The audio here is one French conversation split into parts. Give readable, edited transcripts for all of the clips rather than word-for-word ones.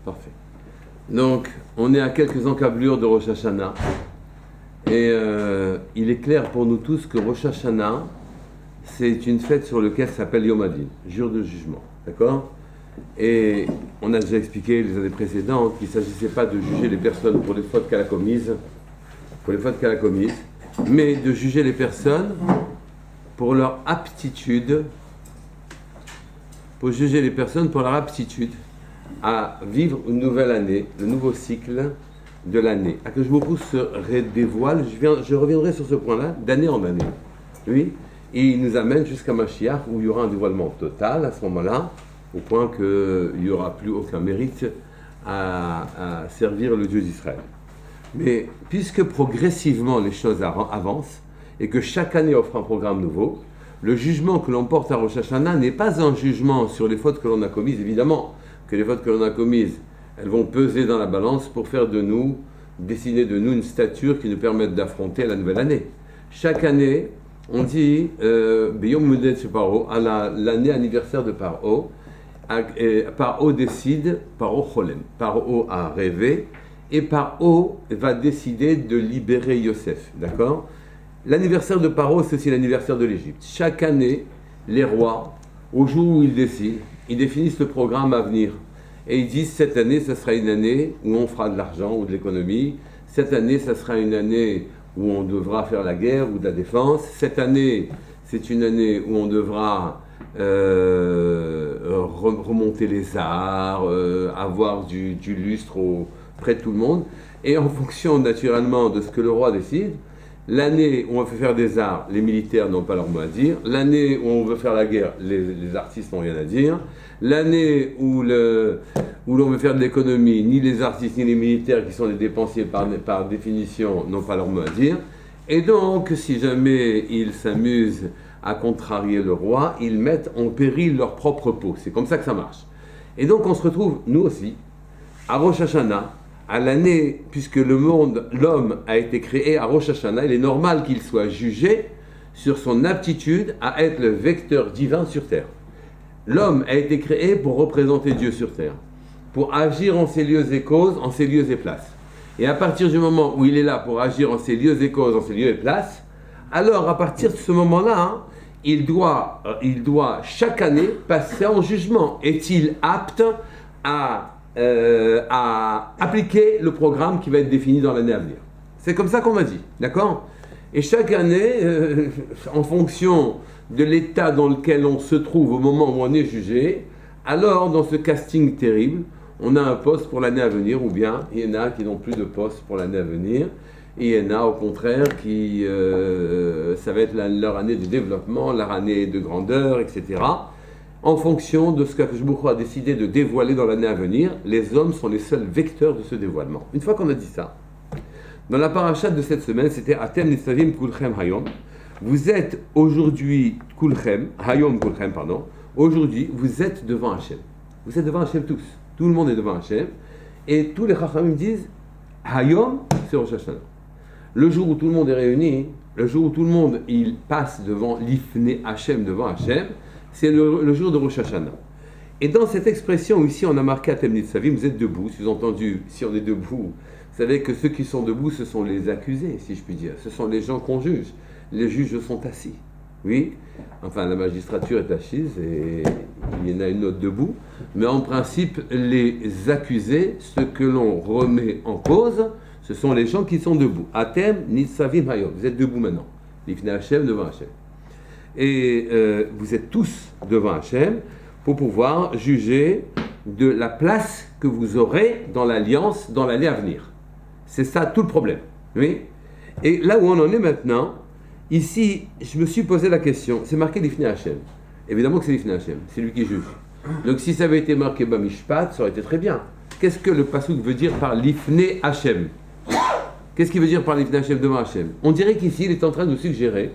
Parfait. Donc, on est à quelques encablures de Rosh Hashanah. Et il est clair pour nous tous que Rosh Hashanah, c'est une fête sur laquelle s'appelle Yom Hadin, jour de jugement. D'accord? Et on a déjà expliqué les années précédentes qu'il ne s'agissait pas de juger les personnes pour les fautes qu'elle a commises, mais de juger les personnes pour leur aptitude, à vivre une nouvelle année, le nouveau cycle de l'année. À que je beaucoup se dévoile, je reviendrai sur ce point-là, d'année en année. Oui, et il nous amène jusqu'à Mashiach, où il y aura un dévoilement total à ce moment-là, au point qu'il n'y aura plus aucun mérite à servir le Dieu d'Israël. Mais puisque progressivement les choses avancent, et que chaque année offre un programme nouveau, le jugement que l'on porte à Rosh Hashanah n'est pas un jugement sur les fautes que l'on a commises, évidemment, que les fautes que l'on a commises, elles vont peser dans la balance pour faire de nous, dessiner de nous une stature qui nous permette d'affronter la nouvelle année. Chaque année, on dit Beyom Mudet Paro, à l'année anniversaire de Paro, Paro décide, Paro Cholem. Paro a rêvé, et Paro va décider de libérer Yosef. D'accord? L'anniversaire de Paro, c'est aussi l'anniversaire de l'Égypte. Chaque année, les rois, au jour où ils décident, ils définissent le programme à venir. Et ils disent, cette année, ce sera une année où on fera de l'argent ou de l'économie. Cette année, ce sera une année où on devra faire la guerre ou de la défense. Cette année, c'est une année où on devra remonter les arts, avoir du lustre auprès de tout le monde. Et en fonction, naturellement, de ce que le roi décide, l'année où on veut faire des arts, les militaires n'ont pas leur mot à dire. L'année où on veut faire la guerre, les artistes n'ont rien à dire. L'année où l'on veut faire de l'économie, ni les artistes ni les militaires, qui sont les dépensiers par définition, n'ont pas leur mot à dire. Et donc, si jamais ils s'amusent à contrarier le roi, ils mettent en péril leur propre peau. C'est comme ça que ça marche. Et donc, on se retrouve, nous aussi, à Rosh Hashanah, à l'année, puisque l'homme a été créé à Rosh Hashanah, il est normal qu'il soit jugé sur son aptitude à être le vecteur divin sur terre. L'homme a été créé pour représenter Dieu sur terre, pour agir en ses lieux et causes, en ses lieux et places. Et à partir du moment où il est là pour agir en ses lieux et causes, en ses lieux et places, alors à partir de ce moment-là, il doit chaque année passer en jugement. Est-il apte à appliquer le programme qui va être défini dans l'année à venir? C'est comme ça qu'on m'a dit, d'accord? Et chaque année, en fonction de l'état dans lequel on se trouve au moment où on est jugé, alors dans ce casting terrible, on a un poste pour l'année à venir, ou bien il y en a qui n'ont plus de poste pour l'année à venir, et il y en a au contraire qui, ça va être leur année de développement, leur année de grandeur, etc. En fonction de ce qu'Akadosh a décidé de dévoiler dans l'année à venir, les hommes sont les seuls vecteurs de ce dévoilement. Une fois qu'on a dit ça, dans la paracha de cette semaine, c'était Atem Nitzavim Kulchem Hayom. Vous êtes aujourd'hui Kulchem, Hayom Kulchem, pardon. Aujourd'hui, vous êtes devant Hachem. Vous êtes devant Hachem tous. Tout le monde est devant Hachem. Et tous les Chachamim disent Hayom, c'est Rosh Hashanah. Le jour où tout le monde est réuni, le jour où tout le monde il passe devant l'Ifne Hachem, devant Hachem, c'est le jour de Rosh Hashanah. Et dans cette expression, ici, on a marqué Atem Nitzavim, vous êtes debout. Sous-entendu, si on est debout, vous savez que ceux qui sont debout, ce sont les accusés, si je puis dire. Ce sont les gens qu'on juge. Les juges sont assis. Oui, enfin, la magistrature est assise et il y en a une autre debout. Mais en principe, les accusés, ceux que l'on remet en cause, ce sont les gens qui sont debout. Atem Nitzavim Hayom. Vous êtes debout maintenant. L'Ifne Hachem devant Hachem. Et vous êtes tous devant Hachem pour pouvoir juger de la place que vous aurez dans l'alliance dans l'année à venir. C'est ça tout le problème. Oui. Et là où on en est maintenant, ici, je me suis posé la question, c'est marqué l'Ifne Hachem. Évidemment que c'est l'Ifne Hachem, c'est lui qui juge. Donc si ça avait été marqué Bamishpat, ça aurait été très bien. Qu'est-ce que le pasuk veut dire par l'Ifne Hachem? Qu'est-ce qu'il veut dire par l'Ifne Hachem devant Hachem? On dirait qu'ici, il est en train de nous suggérer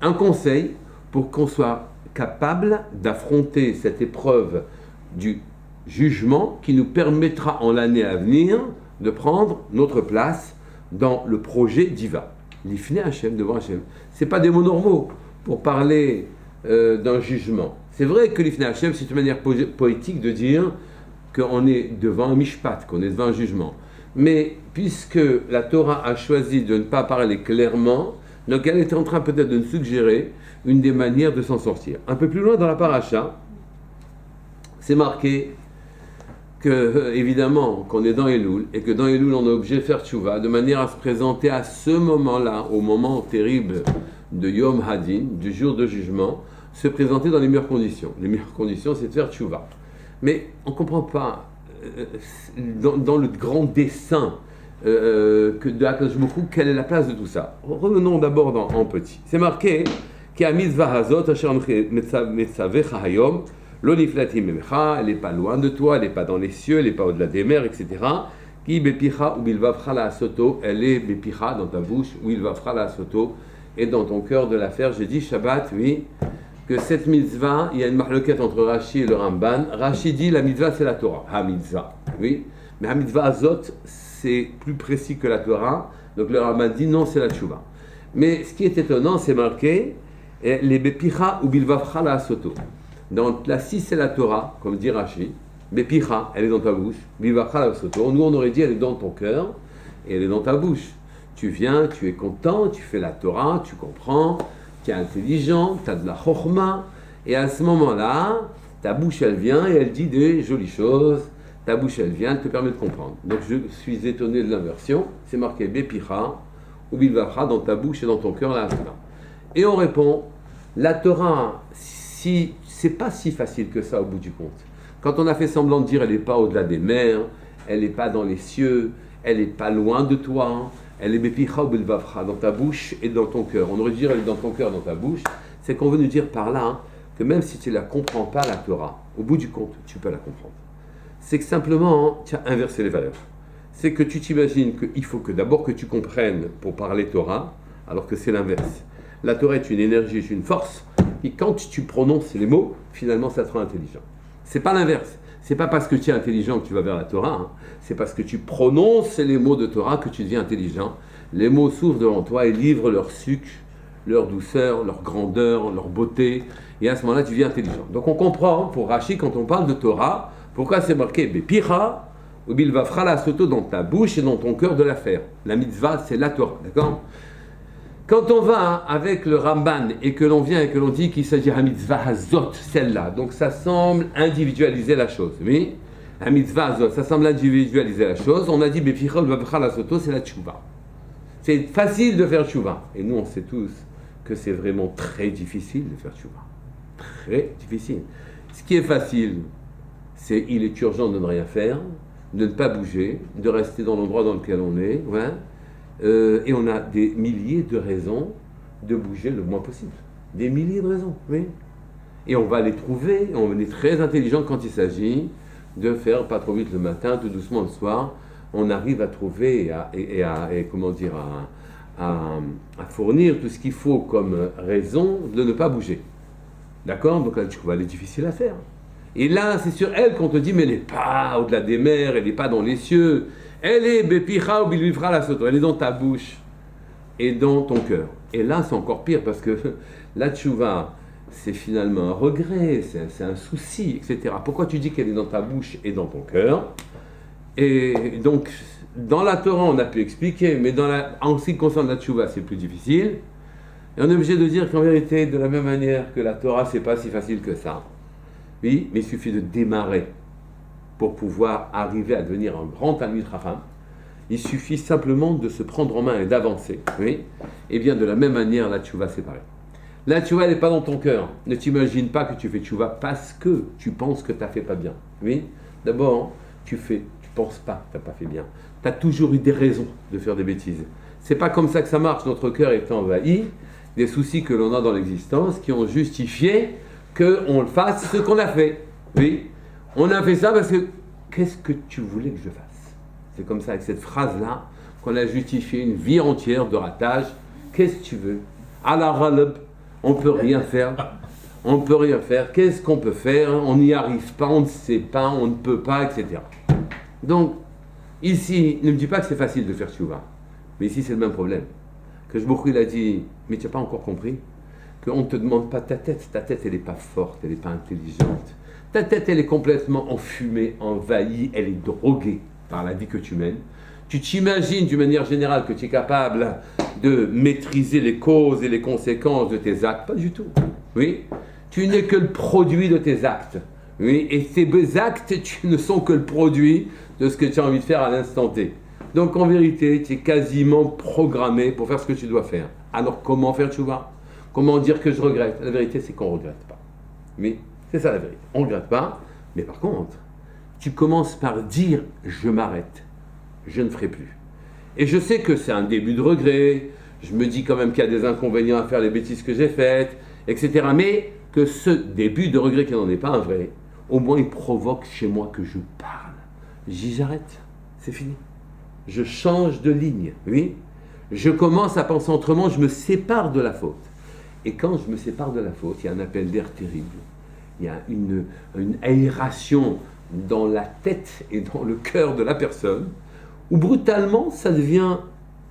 un conseil pour qu'on soit capable d'affronter cette épreuve du jugement qui nous permettra en l'année à venir de prendre notre place dans le projet divin. L'Ifne Hachem devant Hachem. Ce n'est pas des mots normaux pour parler d'un jugement. C'est vrai que l'Ifne Hachem, c'est une manière poétique de dire qu'on est devant un mishpat, qu'on est devant un jugement. Mais puisque la Torah a choisi de ne pas parler clairement, donc elle est en train peut-être de nous suggérer une des manières de s'en sortir. Un peu plus loin dans la paracha, c'est marqué que, évidemment, qu'on est dans Elul, et que dans Elul, on est obligé de faire tchouva, de manière à se présenter à ce moment-là, au moment terrible de Yom Hadin, du jour de jugement, se présenter dans les meilleures conditions. Les meilleures conditions, c'est de faire tchouva. Mais on ne comprend pas, dans le grand dessein de HaKadosh Baruch Hu, quelle est la place de tout ça. Revenons d'abord en petit. C'est marqué qui a mitzvah hazot, asher metzavecha hayom, lo niflatim memecha, elle n'est pas loin de toi, elle n'est pas dans les cieux, elle n'est pas au-delà des mers, etc. Qui bepicha ou bilvavcha la soto, elle est bepicha dans ta bouche, ou bilvavcha la soto, et dans ton cœur de la faire. J'ai dit Shabbat, oui, que cette mitzvah, il y a une marloquette entre Rashi et le Ramban. Rashi dit la mitzvah c'est la Torah, ha-mitzvah, oui, mais ha-mitzvah azot c'est plus précis que la Torah, donc le Ramban dit non c'est la tchouva. Mais ce qui est étonnant, c'est marqué les bepicha ou bilvavcha la soto. Dans la 6 c'est la Torah, comme dit Rashi, bepicha elle est dans ta bouche, bilvavcha la soto. Nous on aurait dit elle est dans ton cœur et elle est dans ta bouche. Tu viens, tu es content, tu fais la Torah, tu comprends, tu es intelligent, tu as de la chokhma, et à ce moment-là, ta bouche elle vient et elle dit des jolies choses, ta bouche elle vient, elle te permet de comprendre. Donc je suis étonné de l'inversion, c'est marqué bepicha ou bilvavcha dans ta bouche et dans ton cœur là. Et on répond, la Torah, si c'est pas si facile que ça au bout du compte. Quand on a fait semblant de dire elle n'est pas au-delà des mers, elle n'est pas dans les cieux, elle n'est pas loin de toi, elle est bepicha ou bilvavcha dans ta bouche et dans ton cœur. On aurait dit elle est dans ton cœur, dans ta bouche. C'est qu'on veut nous dire par là que même si tu ne la comprends pas, la Torah, au bout du compte, tu peux la comprendre. C'est que simplement, tu as inversé les valeurs. C'est que tu t'imagines qu'il faut que d'abord que tu comprennes pour parler Torah, alors que c'est l'inverse. La Torah est une énergie, est une force, et quand tu prononces les mots, finalement ça te rend intelligent. C'est pas l'inverse. C'est pas parce que tu es intelligent que tu vas vers la Torah, hein. C'est parce que tu prononces les mots de Torah que tu deviens intelligent. Les mots s'ouvrent devant toi et livrent leur sucre, leur douceur, leur grandeur, leur beauté, et à ce moment-là tu deviens intelligent. Donc on comprend, pour Rashi, quand on parle de Torah, pourquoi c'est marqué bepicha ou bilvavcha la soto dans ta bouche et dans ton cœur de la faire. La mitzvah, c'est la Torah, d'accord? Quand on va avec le Ramban et que l'on vient et que l'on dit qu'il s'agit de la mitzvah hazot, celle-là, donc ça semble individualiser la chose, oui? La mitzvah hazot, ça semble individualiser la chose. On a dit bepicha ou bilvavcha la soto, c'est la tchouva. C'est facile de faire tchouva. Et nous, on sait tous que c'est vraiment très difficile de faire tchouva. Très difficile. Ce qui est facile, c'est il est urgent de ne rien faire, de ne pas bouger, de rester dans l'endroit dans lequel on est, ouais. Et on a des milliers de raisons de bouger le moins possible. Des milliers de raisons, oui. Et on va les trouver, on est très intelligent quand il s'agit de faire pas trop vite le matin, tout doucement le soir. On arrive à trouver et à fournir tout ce qu'il faut comme raison de ne pas bouger. D'accord? Donc la tchouva, elle est difficile à faire. Et là, c'est sur elle qu'on te dit, mais elle n'est pas au-delà des mers, elle n'est pas dans les cieux. Elle est bepicha ou bilvavcha la soto, elle est dans ta bouche et dans ton cœur. Et là, c'est encore pire parce que la tchouva, c'est finalement un regret, c'est un souci, etc. Pourquoi tu dis qu'elle est dans ta bouche et dans ton cœur? Et donc, dans la Torah, on a pu expliquer, mais en ce qui concerne la tchouva, c'est plus difficile. Et on est obligé de dire qu'en vérité, de la même manière que la Torah, c'est pas si facile que ça. Oui, mais il suffit de démarrer pour pouvoir arriver à devenir un grand Talmid Chacham. Il suffit simplement de se prendre en main et d'avancer. Oui, et bien de la même manière, la tchouva, c'est pareil. La tchouva, elle n'est pas dans ton cœur. Ne t'imagine pas que tu fais tchouva parce que tu penses que tu n'as fait pas bien. Oui, d'abord, tu penses pas que tu n'as pas fait bien. Tu as toujours eu des raisons de faire des bêtises. C'est pas comme ça que ça marche. Notre cœur est envahi des soucis que l'on a dans l'existence qui ont justifié qu'on fasse ce qu'on a fait. Oui, on a fait ça parce que qu'est-ce que tu voulais que je fasse? C'est comme ça, avec cette phrase-là, qu'on a justifié une vie entière de ratage. Qu'est-ce que tu veux? À la ralab, on ne peut rien faire. On ne peut rien faire. Qu'est-ce qu'on peut faire? On n'y arrive pas, on ne sait pas, on ne peut pas, etc. Donc, ici, ne me dis pas que c'est facile de faire tchouva. Mais ici, c'est le même problème. Que Baruch Hu, il a dit, mais tu n'as pas encore compris qu'on ne te demande pas ta tête elle n'est pas forte, elle n'est pas intelligente. Ta tête, elle est complètement enfumée, envahie, elle est droguée par la vie que tu mènes. Tu t'imagines d'une manière générale que tu es capable de maîtriser les causes et les conséquences de tes actes. Pas du tout. Oui. Tu n'es que le produit de tes actes. Oui. Et ces actes, tu ne sont que le produit de ce que tu as envie de faire à l'instant T. Donc en vérité, tu es quasiment programmé pour faire ce que tu dois faire. Alors comment faire tchouva? Comment dire que je regrette? La vérité, c'est qu'on ne regrette pas. Oui. C'est ça la vérité. On ne regrette pas. Mais par contre, tu commences par dire « je m'arrête ». Je ne ferai plus. Et je sais que c'est un début de regret, je me dis quand même qu'il y a des inconvénients à faire les bêtises que j'ai faites, etc. Mais que ce début de regret qui n'en est pas un vrai, au moins il provoque chez moi que je parle. J'arrête, c'est fini. Je change de ligne, oui. Je commence à penser autrement, je me sépare de la faute. Et quand je me sépare de la faute, il y a un appel d'air terrible. Il y a une aération dans la tête et dans le cœur de la personne, où brutalement, ça devient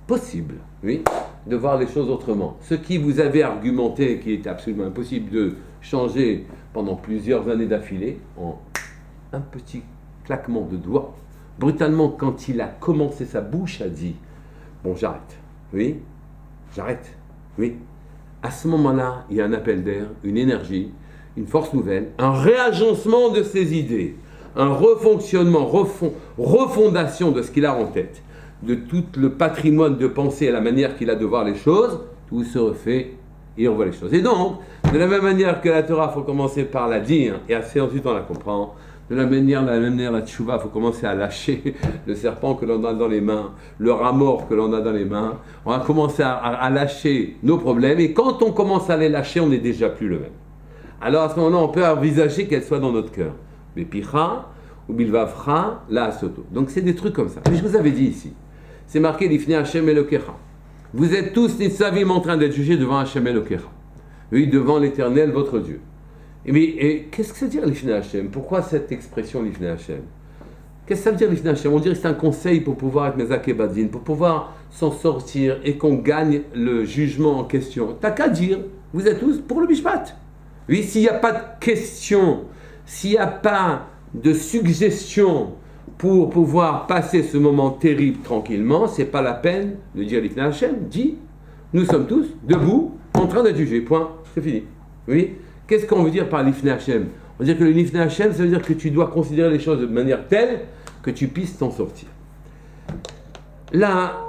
possible, oui, de voir les choses autrement. Ce qui vous avait argumenté qu'il était absolument impossible de changer pendant plusieurs années d'affilée, en un petit claquement de doigts, brutalement, quand il a commencé sa bouche, a dit « Bon, j'arrête, oui, j'arrête, oui ». À ce moment-là, il y a un appel d'air, une énergie, une force nouvelle, un réagencement de ses idées, un refonctionnement, refondation de ce qu'il a en tête, de tout le patrimoine de pensée et la manière qu'il a de voir les choses, tout se refait et on voit les choses. Et donc, de la même manière que la Torah, il faut commencer par la dire et assez ensuite on la comprend, de la même manière la tchouva, il faut commencer à lâcher le serpent que l'on a dans les mains, le rat mort que l'on a dans les mains, on va commencer à lâcher nos problèmes et quand on commence à les lâcher, on n'est déjà plus le même. Alors à ce moment-là, on peut envisager qu'elles soient dans notre cœur. Bepicha ou bilvavcha la asoto. Donc c'est des trucs comme ça. Mais je vous avais dit ici, c'est marqué l'ifne Hashem Elokecha. Vous êtes tous nitzavim en train d'être jugés devant Hashem Elokecha. Oui, devant l'Éternel, votre Dieu. Et qu'est-ce que ça veut dire l'ifne Hashem? Pourquoi cette expression l'ifne Hashem? Qu'est-ce que ça veut dire l'ifne Hashem? On dirait que c'est un conseil pour pouvoir être mezak et badin, pour pouvoir s'en sortir et qu'on gagne le jugement en question. T'as qu'à dire, vous êtes tous pour le bishpat. Oui, s'il n'y a pas de question, s'il n'y a pas de suggestion pour pouvoir passer ce moment terrible tranquillement, c'est pas la peine de dire l'ifne Hashem. Dit, nous sommes tous debout, en train d'être jugés. Point, c'est fini. Oui. Qu'est-ce qu'on veut dire par l'ifne Hashem? On veut dire que le l'ifne Hashem, ça veut dire que tu dois considérer les choses de manière telle que tu puisses t'en sortir. Là,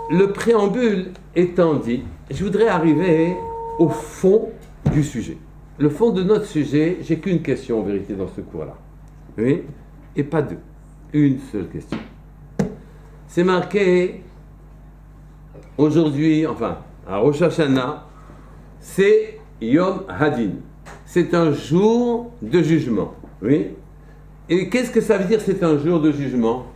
le préambule étant dit, je voudrais arriver au fond du sujet. Le fond de notre sujet, j'ai qu'une question en vérité dans ce cours-là. Oui, et pas deux. Une seule question. C'est marqué aujourd'hui, enfin, à Rosh Hashanah, c'est Yom Hadin. C'est un jour de jugement. Oui. Et qu'est-ce que ça veut dire, c'est un jour de jugement?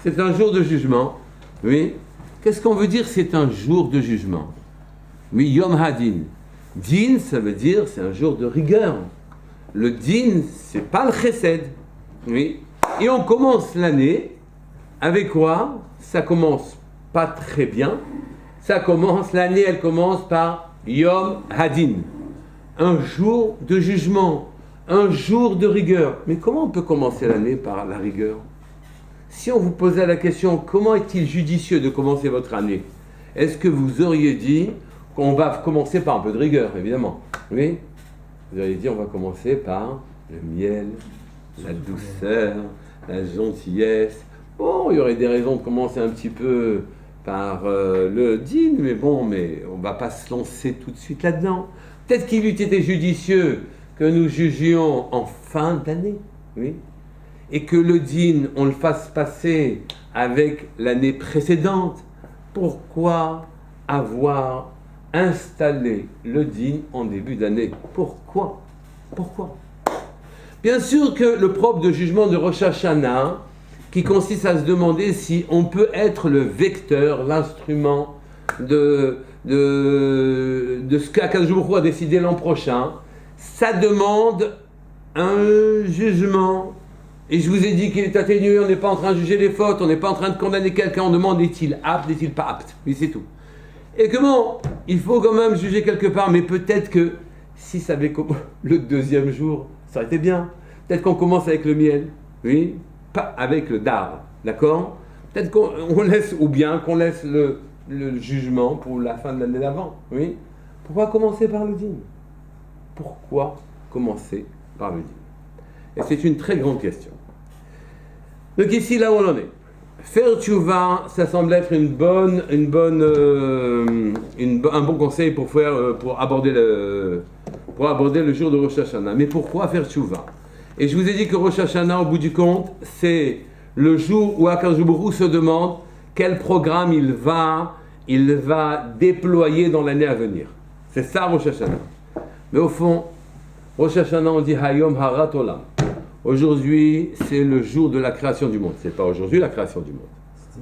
C'est un jour de jugement. Oui. Qu'est-ce qu'on veut dire, c'est un jour de jugement? Oui, Yom Hadin. Din, ça veut dire, c'est un jour de rigueur. Le din, c'est pas le chesed. Oui. Et on commence l'année avec quoi? Ça commence pas très bien. L'année, elle commence par Yom Hadin. Un jour de jugement, un jour de rigueur. Mais comment on peut commencer l'année par la rigueur? Si on vous posait la question, comment est-il judicieux de commencer votre année? Est-ce que vous auriez dit qu'on va commencer par un peu de rigueur, évidemment? Oui. Vous auriez dit, on va commencer par le miel, la douceur, la gentillesse. Bon, il y aurait des raisons de commencer un petit peu par le din, mais bon, mais on ne va pas se lancer tout de suite là-dedans. Peut-être qu'il eût été judicieux que nous jugions en fin d'année, oui, et que le din, on le fasse passer avec l'année précédente. Pourquoi avoir installé le din en début d'année? Pourquoi? Bien sûr que le propre de jugement de Rosh Hashanah, qui consiste à se demander si on peut être le vecteur, l'instrument de ce qu'Akadosh Baruch Hu a décidé l'an prochain, ça demande un jugement. Et je vous ai dit qu'il est atténué, on n'est pas en train de juger les fautes, on n'est pas en train de condamner quelqu'un, on demande est-il apte, est-il pas apte. Oui, c'est tout. Et comment? Il faut quand même juger quelque part, mais peut-être que si ça avait le deuxième jour, ça aurait été bien. Peut-être qu'on commence avec le miel, oui, pas avec le dard, d'accord? Peut-être qu'on laisse, ou bien qu'on laisse le jugement pour la fin de l'année d'avant, oui. Pourquoi commencer par le dîme? Pourquoi commencer par le dîme? Et c'est une très grande question. Donc ici, là où on en est. Faire tchouva, ça semble être un bon conseil pour aborder le jour de Rosh Hashanah. Mais pourquoi faire tchouva? Et je vous ai dit que Rosh Hashanah, au bout du compte, c'est le jour où Akadosh Baruch Hu se demande quel programme il va déployer dans l'année à venir. C'est ça Rosh Hashanah. Mais au fond, Rosh Hashanah, on dit Hayom Harat Olam. Aujourd'hui, c'est le jour de la création du monde. C'est pas aujourd'hui la création du monde.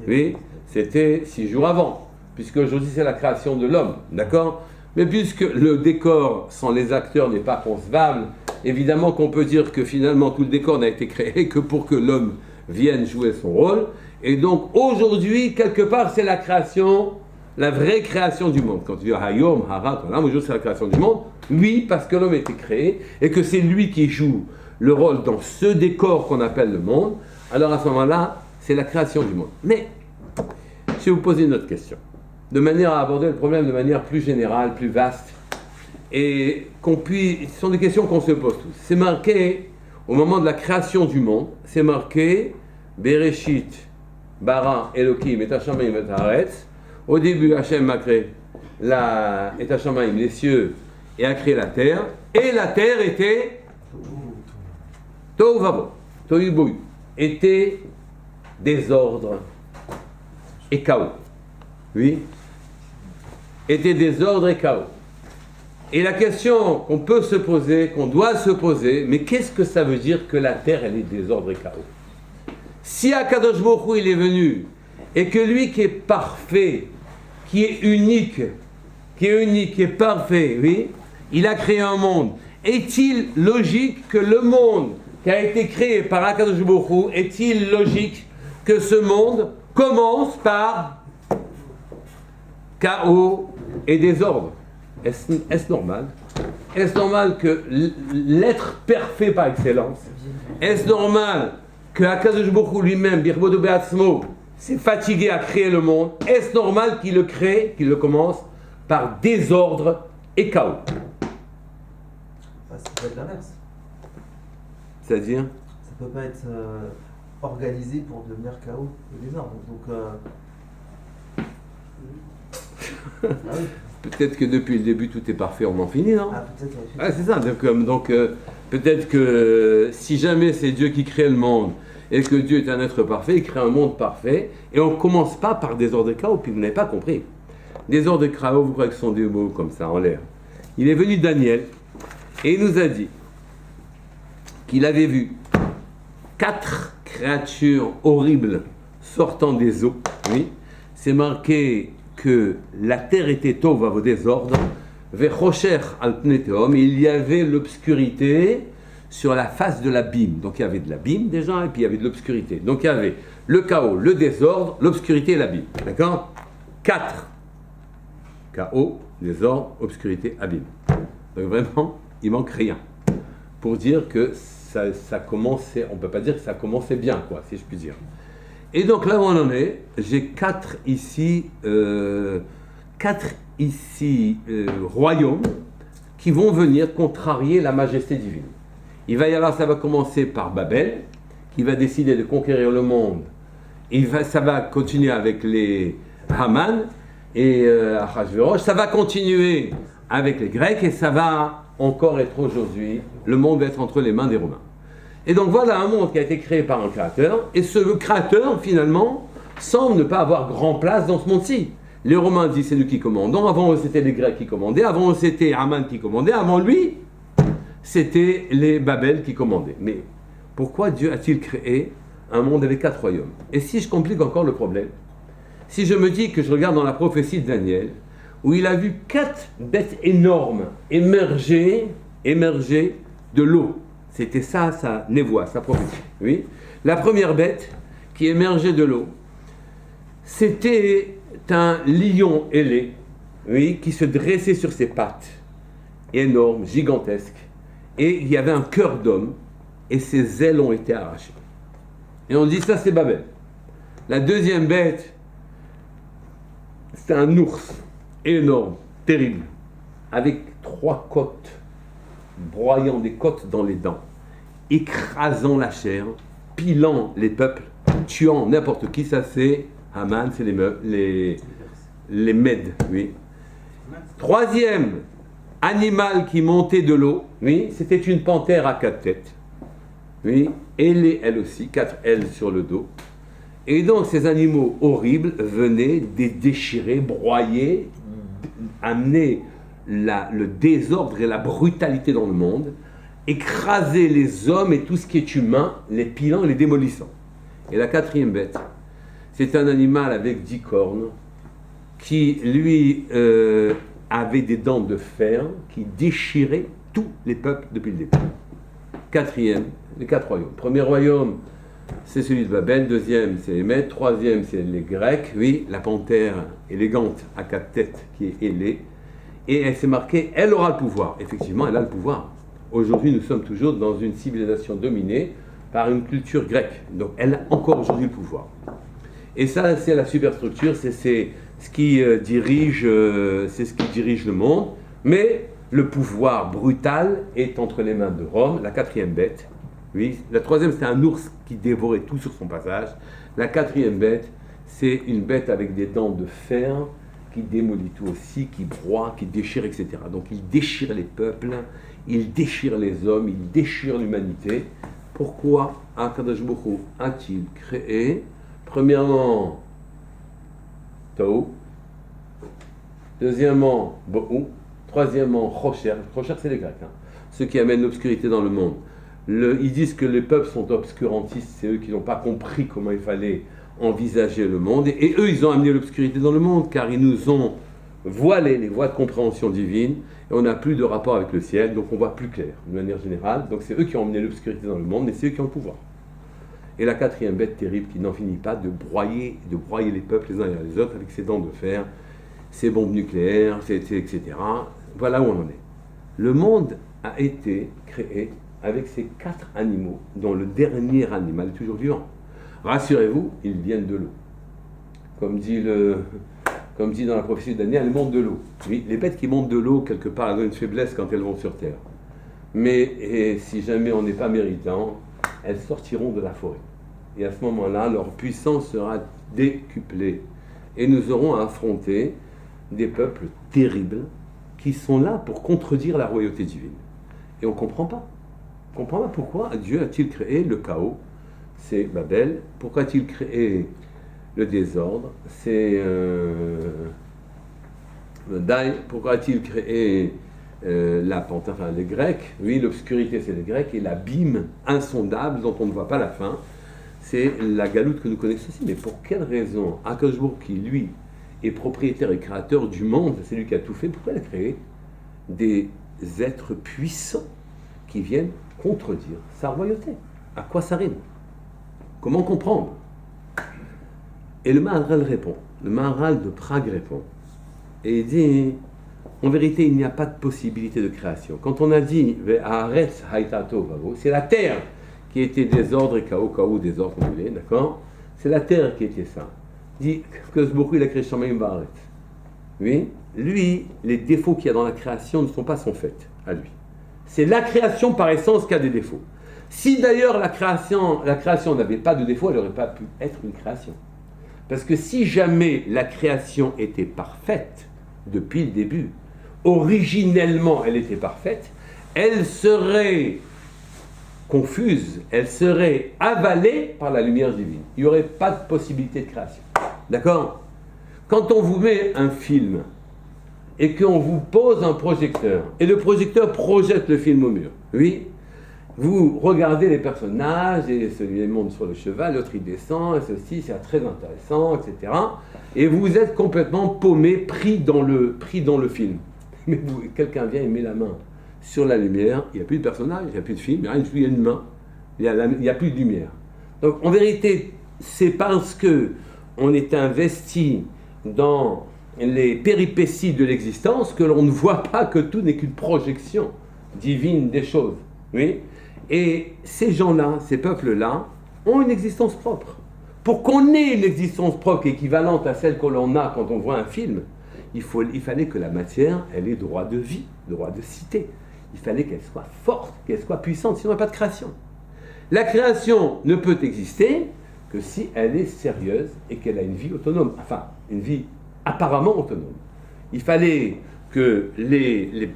Oui, c'était 6 jours avant, puisque aujourd'hui c'est la création de l'homme, d'accord? Mais puisque le décor sans les acteurs n'est pas concevable, évidemment qu'on peut dire que finalement tout le décor n'a été créé que pour que l'homme vienne jouer son rôle. Et donc aujourd'hui, quelque part, c'est la création, la vraie création du monde. Quand tu dis Hayom, Harat, aujourd'hui c'est la création du monde, oui, parce que l'homme a été créé et que c'est lui qui joue le rôle dans ce décor qu'on appelle le monde, alors à ce moment-là, c'est la création du monde. Mais, je vais vous poser une autre question, de manière à aborder le problème de manière plus générale, plus vaste, et ce sont des questions qu'on se pose tous. C'est marqué, au moment de la création du monde, c'est marqué, Bereshit, Bara, Elohim, et Hashamayim, et Haaretz. Au début, Hachem a créé et Hashamayim, les cieux, et a créé la terre, et la terre était Tohu Vavo, Tohu Bohu, était désordre et chaos. Oui, était désordre et chaos. Et la question qu'on peut se poser, qu'on doit se poser, mais qu'est-ce que ça veut dire que la terre, elle est désordre et chaos? Si Akadosh Baruch Hu, il est venu, et que lui qui est parfait, qui est unique, qui est parfait, oui, il a créé un monde. Est-il logique que le monde qui a été créé par Akadosh Baruch Hu, est-il logique que ce monde commence par chaos et désordre? Est-ce normal? Est-ce normal que l'être parfait par excellence, est-ce normal que Akadosh Baruch Hu lui-même, Birbodo Be'atzmo, s'est fatigué à créer le monde? Est-ce normal qu'il le crée, qu'il le commence par désordre et chaos? Ça peut être l'inverse. C'est-à-dire? Ça peut pas être organisé pour devenir chaos et désordre. Donc, ah oui. Peut-être que depuis le début tout est parfait, on en finit, non? Ah, peut-être. Ah, c'est ça. Donc peut-être que si jamais c'est Dieu qui crée le monde et que Dieu est un être parfait, il crée un monde parfait, et on ne commence pas par désordre et chaos, puis vous n'avez pas compris. Désordre et chaos, vous croyez que ce sont des mots comme ça en l'air. Il est venu Daniel et il nous a dit qu'il avait vu 4 créatures horribles sortant des eaux. Oui, c'est marqué que la terre était tova au désordre, vechocher al pnei tehom, et il y avait l'obscurité sur la face de l'abîme. Donc il y avait de l'abîme déjà, et puis il y avait de l'obscurité. Donc il y avait le chaos, le désordre, l'obscurité et l'abîme. D'accord? 4. Chaos, désordre, obscurité, abîme. Donc vraiment, il manque rien pour dire que ça commençait, on ne peut pas dire que ça commençait bien, quoi, si je puis dire. Et donc là où on en est, j'ai 4 royaumes qui vont venir contrarier la majesté divine. Ça va commencer par Babel, qui va décider de conquérir le monde. Ça va continuer avec les Haman et Achashverosh. Ça va continuer avec les Grecs et ça va encore être aujourd'hui, le monde va être entre les mains des Romains. Et donc voilà un monde qui a été créé par un créateur, et ce créateur, finalement, semble ne pas avoir grand place dans ce monde-ci. Les Romains disent c'est nous qui commandons, avant eux c'était les Grecs qui commandaient, avant eux c'était Haman qui commandait, avant lui c'était les Babel qui commandaient. Mais pourquoi Dieu a-t-il créé un monde avec 4 royaumes? Et si je complique encore le problème, si je me dis que je regarde dans la prophétie de Daniel, où il a vu 4 bêtes énormes émerger de l'eau. C'était ça, sa névoie, sa prophétie. Oui. La première bête qui émergeait de l'eau, c'était un lion ailé, oui, qui se dressait sur ses pattes. énorme, gigantesque. Et il y avait un cœur d'homme, et ses ailes ont été arrachées. Et on dit, ça c'est Babel. La deuxième bête, c'est un ours énorme, terrible, avec 3 côtes, broyant des côtes dans les dents, écrasant la chair, pilant les peuples, tuant n'importe qui. Ça c'est Haman, c'est les Mèdes, oui. Troisième animal qui montait de l'eau, oui, c'était une panthère à 4 têtes, oui, ailée elle aussi, 4 ailes sur le dos. Et donc ces animaux horribles venaient déchirer, broyer, amener le désordre et la brutalité dans le monde, écraser les hommes et tout ce qui est humain, les pilant et les démolissant. Et la quatrième bête, c'est un animal avec 10 cornes qui, lui, avait des dents de fer qui déchiraient tous les peuples depuis le début. Quatrième, les 4 royaumes. Premier royaume, c'est celui de Babel. Deuxième, c'est les Mèdes. Troisième, c'est les Grecs. Oui, la panthère élégante à 4 têtes qui est ailée. Et elle s'est marquée, elle aura le pouvoir. Effectivement, elle a le pouvoir. Aujourd'hui, nous sommes toujours dans une civilisation dominée par une culture grecque. Donc, elle a encore aujourd'hui le pouvoir. Et ça, c'est la superstructure, c'est ce qui dirige le monde. Mais le pouvoir brutal est entre les mains de Rome, la quatrième bête. Oui, la troisième, c'est un ours qui dévorait tout sur son passage. La quatrième bête, c'est une bête avec des dents de fer qui démolit tout aussi, qui broie, qui déchire, etc. Donc il déchire les peuples, il déchire les hommes, il déchire l'humanité. Pourquoi Akadosh Baruch Hu a-t-il créé, premièrement, Tau, deuxièmement, Bo'u, troisièmement, Chocher. Chocher, c'est les Grecs, hein, ceux qui amènent l'obscurité dans le monde. Ils disent que les peuples sont obscurantistes, c'est eux qui n'ont pas compris comment il fallait envisager le monde, et eux, ils ont amené l'obscurité dans le monde, car ils nous ont voilé les voies de compréhension divine, et on n'a plus de rapport avec le ciel, donc on voit plus clair, de manière générale. Donc c'est eux qui ont amené l'obscurité dans le monde, mais c'est eux qui ont le pouvoir. Et la quatrième bête terrible qui n'en finit pas de broyer les peuples les uns et les autres avec ses dents de fer, ses bombes nucléaires, etc. Voilà où on en est. Le monde a été créé avec ces 4 animaux, dont le dernier animal est toujours vivant. Rassurez-vous, ils viennent de l'eau. Comme dit dans la prophétie de Daniel, elles montent de l'eau. Oui, les bêtes qui montent de l'eau, quelque part, elles ont une faiblesse quand elles vont sur terre. Mais si jamais on n'est pas méritant, elles sortiront de la forêt. Et à ce moment-là, leur puissance sera décuplée. Et nous aurons à affronter des peuples terribles qui sont là pour contredire la royauté divine. Et on ne comprend pas. On ne comprend pas pourquoi Dieu a-t-il créé le chaos. C'est Babel. Pourquoi a-t-il créé le désordre? C'est pourquoi a-t-il créé la panthère, enfin les Grecs? Oui, l'obscurité c'est les Grecs, et l'abîme insondable dont on ne voit pas la fin, c'est la galoute que nous connaissons aussi. Mais pour quelle raison Akadosh Baruch Hu, qui lui est propriétaire et créateur du monde, c'est lui qui a tout fait, pourquoi il a créé des êtres puissants qui viennent contredire sa royauté? À quoi ça rime? Comment comprendre? Et le Maharal répond, le Maharal de Prague répond, et il dit, en vérité, il n'y a pas de possibilité de création. Quand on a dit, c'est la terre qui était désordre et chaos, désordre, comme vous voulez, d'accord? C'est la terre qui était ça. Il dit que beaucoup il a créé Shamayim Baaretz. Oui, lui, les défauts qu'il y a dans la création ne sont pas son fait, à lui. C'est la création par essence qui a des défauts. Si d'ailleurs la création n'avait pas de défaut, elle n'aurait pas pu être une création. Parce que si jamais la création était parfaite, depuis le début, originellement elle était parfaite, elle serait confuse, elle serait avalée par la lumière divine. Il n'y aurait pas de possibilité de création. D'accord? Quand on vous met un film et qu'on vous pose un projecteur, et le projecteur projette le film au mur, oui, vous regardez les personnages, et celui monte sur le cheval, l'autre il descend, et ceci, c'est très intéressant, etc. Et vous êtes complètement paumé, pris dans le film. Mais quelqu'un vient et met la main sur la lumière, il n'y a plus de personnage, il n'y a plus de film, il y a une main, il n'y a plus de lumière. Donc en vérité, c'est parce que on est investi dans les péripéties de l'existence que l'on ne voit pas que tout n'est qu'une projection divine des choses. Oui. Et ces gens-là, ces peuples-là, ont une existence propre. Pour qu'on ait une existence propre équivalente à celle que l'on a quand on voit un film, il fallait que la matière, elle ait droit de vie, droit de cité. Il fallait qu'elle soit forte, qu'elle soit puissante, sinon il n'y a pas de création. La création ne peut exister que si elle est sérieuse et qu'elle a une vie autonome, enfin, une vie apparemment autonome. Il fallait que les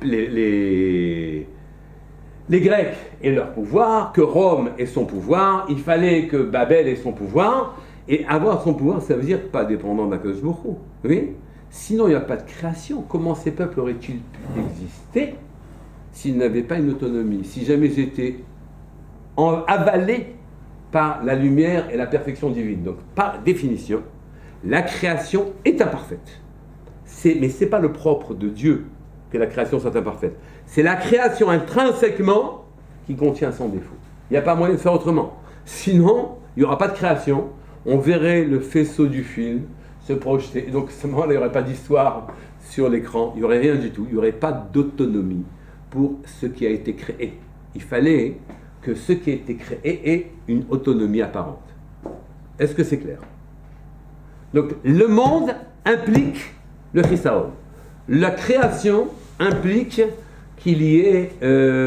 Grecs aient leur pouvoir, que Rome ait son pouvoir, il fallait que Babel ait son pouvoir, et avoir son pouvoir, ça veut dire pas dépendant d'Akadosh Baruch Hu. Oui. Sinon, il n'y a pas de création. Comment ces peuples auraient-ils pu exister s'ils n'avaient pas une autonomie? Si jamais ils étaient avalés par la lumière et la perfection divine. Donc, par définition, la création est imparfaite. Mais ce n'est pas le propre de Dieu que la création soit imparfaite. C'est la création intrinsèquement qui contient son défaut. Il n'y a pas moyen de faire autrement. Sinon, il n'y aura pas de création. On verrait le faisceau du film se projeter. Et donc, seulement, il n'y aurait pas d'histoire sur l'écran. Il n'y aurait rien du tout. Il n'y aurait pas d'autonomie pour ce qui a été créé. Il fallait que ce qui a été créé ait une autonomie apparente. Est-ce que c'est clair? Donc, le monde implique le chisaron. La création implique qu'il y ait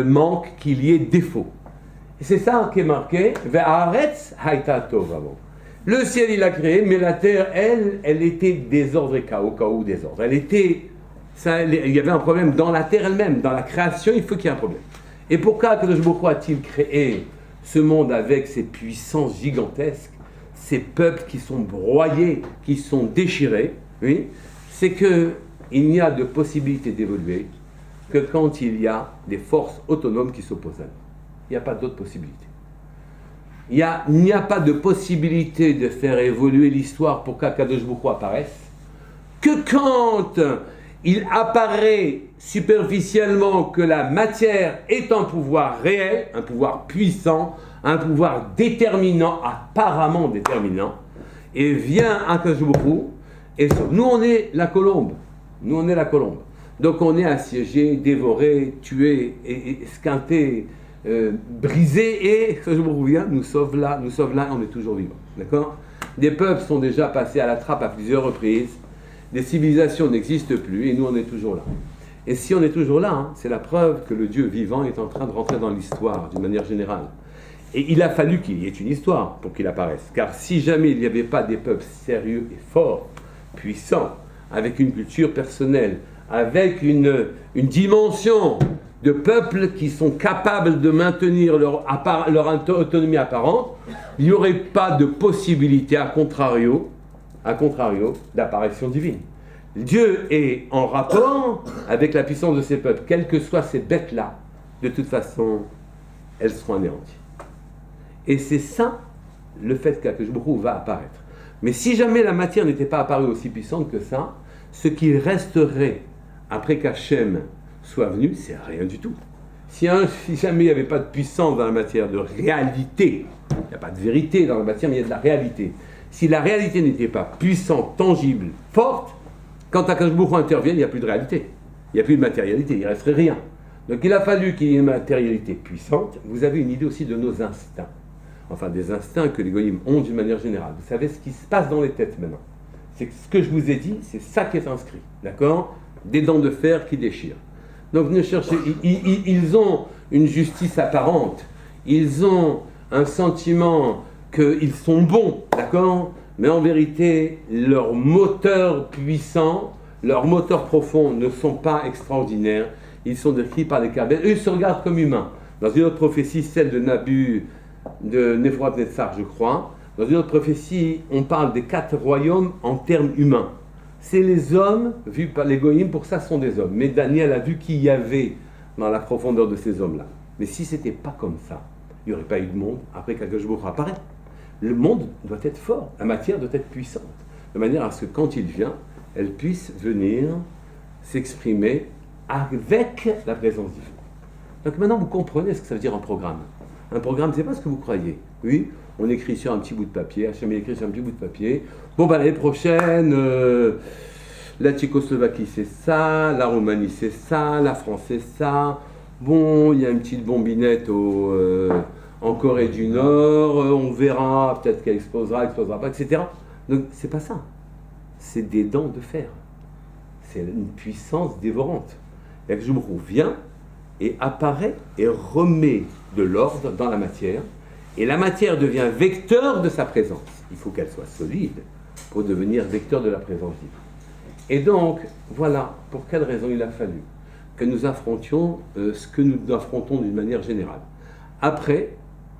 manque, qu'il y ait défaut. Et c'est ça qui est marqué. Ve'aretz hayta tova. Le ciel, il a créé, mais la terre, elle était désordre et chaos, désordre. Il y avait un problème dans la terre elle-même. Dans la création, il faut qu'il y ait un problème. Et pourquoi Akadosh Baruch Hu a-t-il créé ce monde avec ses puissances gigantesques, ces peuples qui sont broyés, qui sont déchirés? Oui, c'est qu'il n'y a de possibilité d'évoluer que quand il y a des forces autonomes qui s'opposent à nous. Il n'y a pas d'autre possibilité. Il n'y a pas de possibilité de faire évoluer l'histoire pour qu'Akadosh Baruch Hu apparaisse que quand il apparaît superficiellement que la matière est un pouvoir réel, un pouvoir puissant, un pouvoir déterminant, apparemment déterminant, et vient Akadosh Baruch Hu, et nous on est la colombe. Donc on est assiégé, dévoré, tué, esquinté, brisé, et Akadosh Baruch Hu vient, nous sauve là, et on est toujours vivants. D'accord? Des peuples sont déjà passés à la trappe à plusieurs reprises. Des civilisations n'existent plus et nous on est toujours là. Et si on est toujours là, c'est la preuve que le Dieu vivant est en train de rentrer dans l'histoire d'une manière générale. Et il a fallu qu'il y ait une histoire pour qu'il apparaisse. Car si jamais il n'y avait pas des peuples sérieux et forts, puissants, avec une culture personnelle, avec une dimension de peuples qui sont capables de maintenir leur autonomie apparente, il n'y aurait pas de possibilité, à contrario, d'apparition divine. Dieu est en rapport avec la puissance de ces peuples. Quelles que soient ces bêtes-là, de toute façon, elles seront anéanties. Et c'est ça, le fait qu'Akadosh Baruch Hu va apparaître. Mais si jamais la matière n'était pas apparue aussi puissante que ça, ce qui resterait après qu'Hachem soit venu, c'est rien du tout. Si jamais il n'y avait pas de puissance dans la matière, de réalité, il n'y a pas de vérité dans la matière, mais il y a de la réalité. Si la réalité n'était pas puissante, tangible, forte, quand Akadosh Baruch Hu intervient, il n'y a plus de réalité. Il n'y a plus de matérialité, il ne resterait rien. Donc il a fallu qu'il y ait une matérialité puissante. Vous avez une idée aussi de nos instincts. Enfin, des instincts que les goyim ont d'une manière générale. Vous savez ce qui se passe dans les têtes maintenant. C'est que ce que je vous ai dit, c'est ça qui est inscrit. D'accord? Des dents de fer qui déchirent. Donc ne cherchez... Ils ont une justice apparente. Ils ont un sentiment qu'ils sont bons, d'accord? Mais en vérité, leurs moteurs puissants, leurs moteurs profonds ne sont pas extraordinaires. Ils sont décrits par des cabelles. Eux, ils se regardent comme humains. Dans une autre prophétie, celle de Nabu, de Nebuchadnezzar, je crois, dans une autre prophétie, on parle des 4 royaumes en termes humains. C'est les hommes, vus par les goyim, pour ça, sont des hommes. Mais Daniel a vu qu'il y avait dans la profondeur de ces hommes-là. Mais si ce n'était pas comme ça, il n'y aurait pas eu de monde après qu'Akadosh Baruch Hu apparaît. Le monde doit être fort, la matière doit être puissante, de manière à ce que quand il vient, elle puisse venir s'exprimer avec la présence divine. Donc maintenant, vous comprenez ce que ça veut dire un programme. Un programme, c'est pas ce que vous croyez. Oui, on écrit sur un petit bout de papier, Hachem écrit sur un petit bout de papier. Bon, l'année prochaine, la Tchécoslovaquie c'est ça, la Roumanie c'est ça, la France c'est ça. Bon, il y a une petite bombinette en Corée du Nord, on verra, peut-être qu'elle explosera pas, etc. Donc c'est pas ça. C'est des dents de fer. C'est une puissance dévorante. Et que Jumru vient et apparaît et remet de l'ordre dans la matière. Et la matière devient vecteur de sa présence. Il faut qu'elle soit solide pour devenir vecteur de la présence divine. Et donc, voilà pour quelle raison il a fallu que nous affrontions ce que nous affrontons d'une manière générale. Après,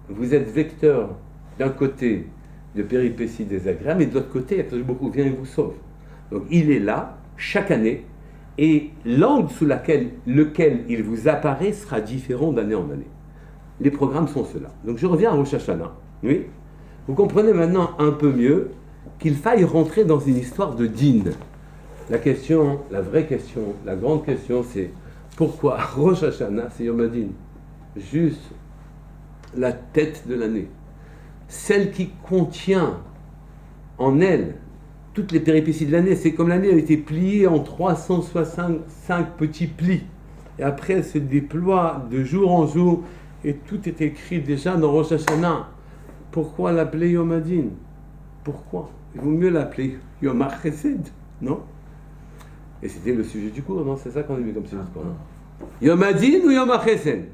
vous êtes vecteur d'un côté de péripéties désagréables, mais de l'autre côté, Akadosh Baruch Hu vient et vous sauve. Donc il est là, chaque année, et l'angle sous lequel il vous apparaît sera différent d'année en année. Les programmes sont ceux-là. Donc je reviens à Rosh Hashanah. Oui. Vous comprenez maintenant un peu mieux qu'il faille rentrer dans une histoire de din. La question, la vraie question, la grande question, c'est pourquoi Rosh Hashanah, c'est Yom HaDin, juste la tête de l'année, celle qui contient en elle toutes les péripéties de l'année. C'est comme l'année a été pliée en 365 petits plis, et après elle se déploie de jour en jour, et tout est écrit déjà dans Rosh Hashanah. Pourquoi l'appeler Yom HaDin? Pourquoi? Il vaut mieux l'appeler Yom HaChesed, non? Et c'était le sujet du cours, non? C'est ça qu'on a mis comme sujet du cours, non? Yom HaDin ou Yom HaChesed?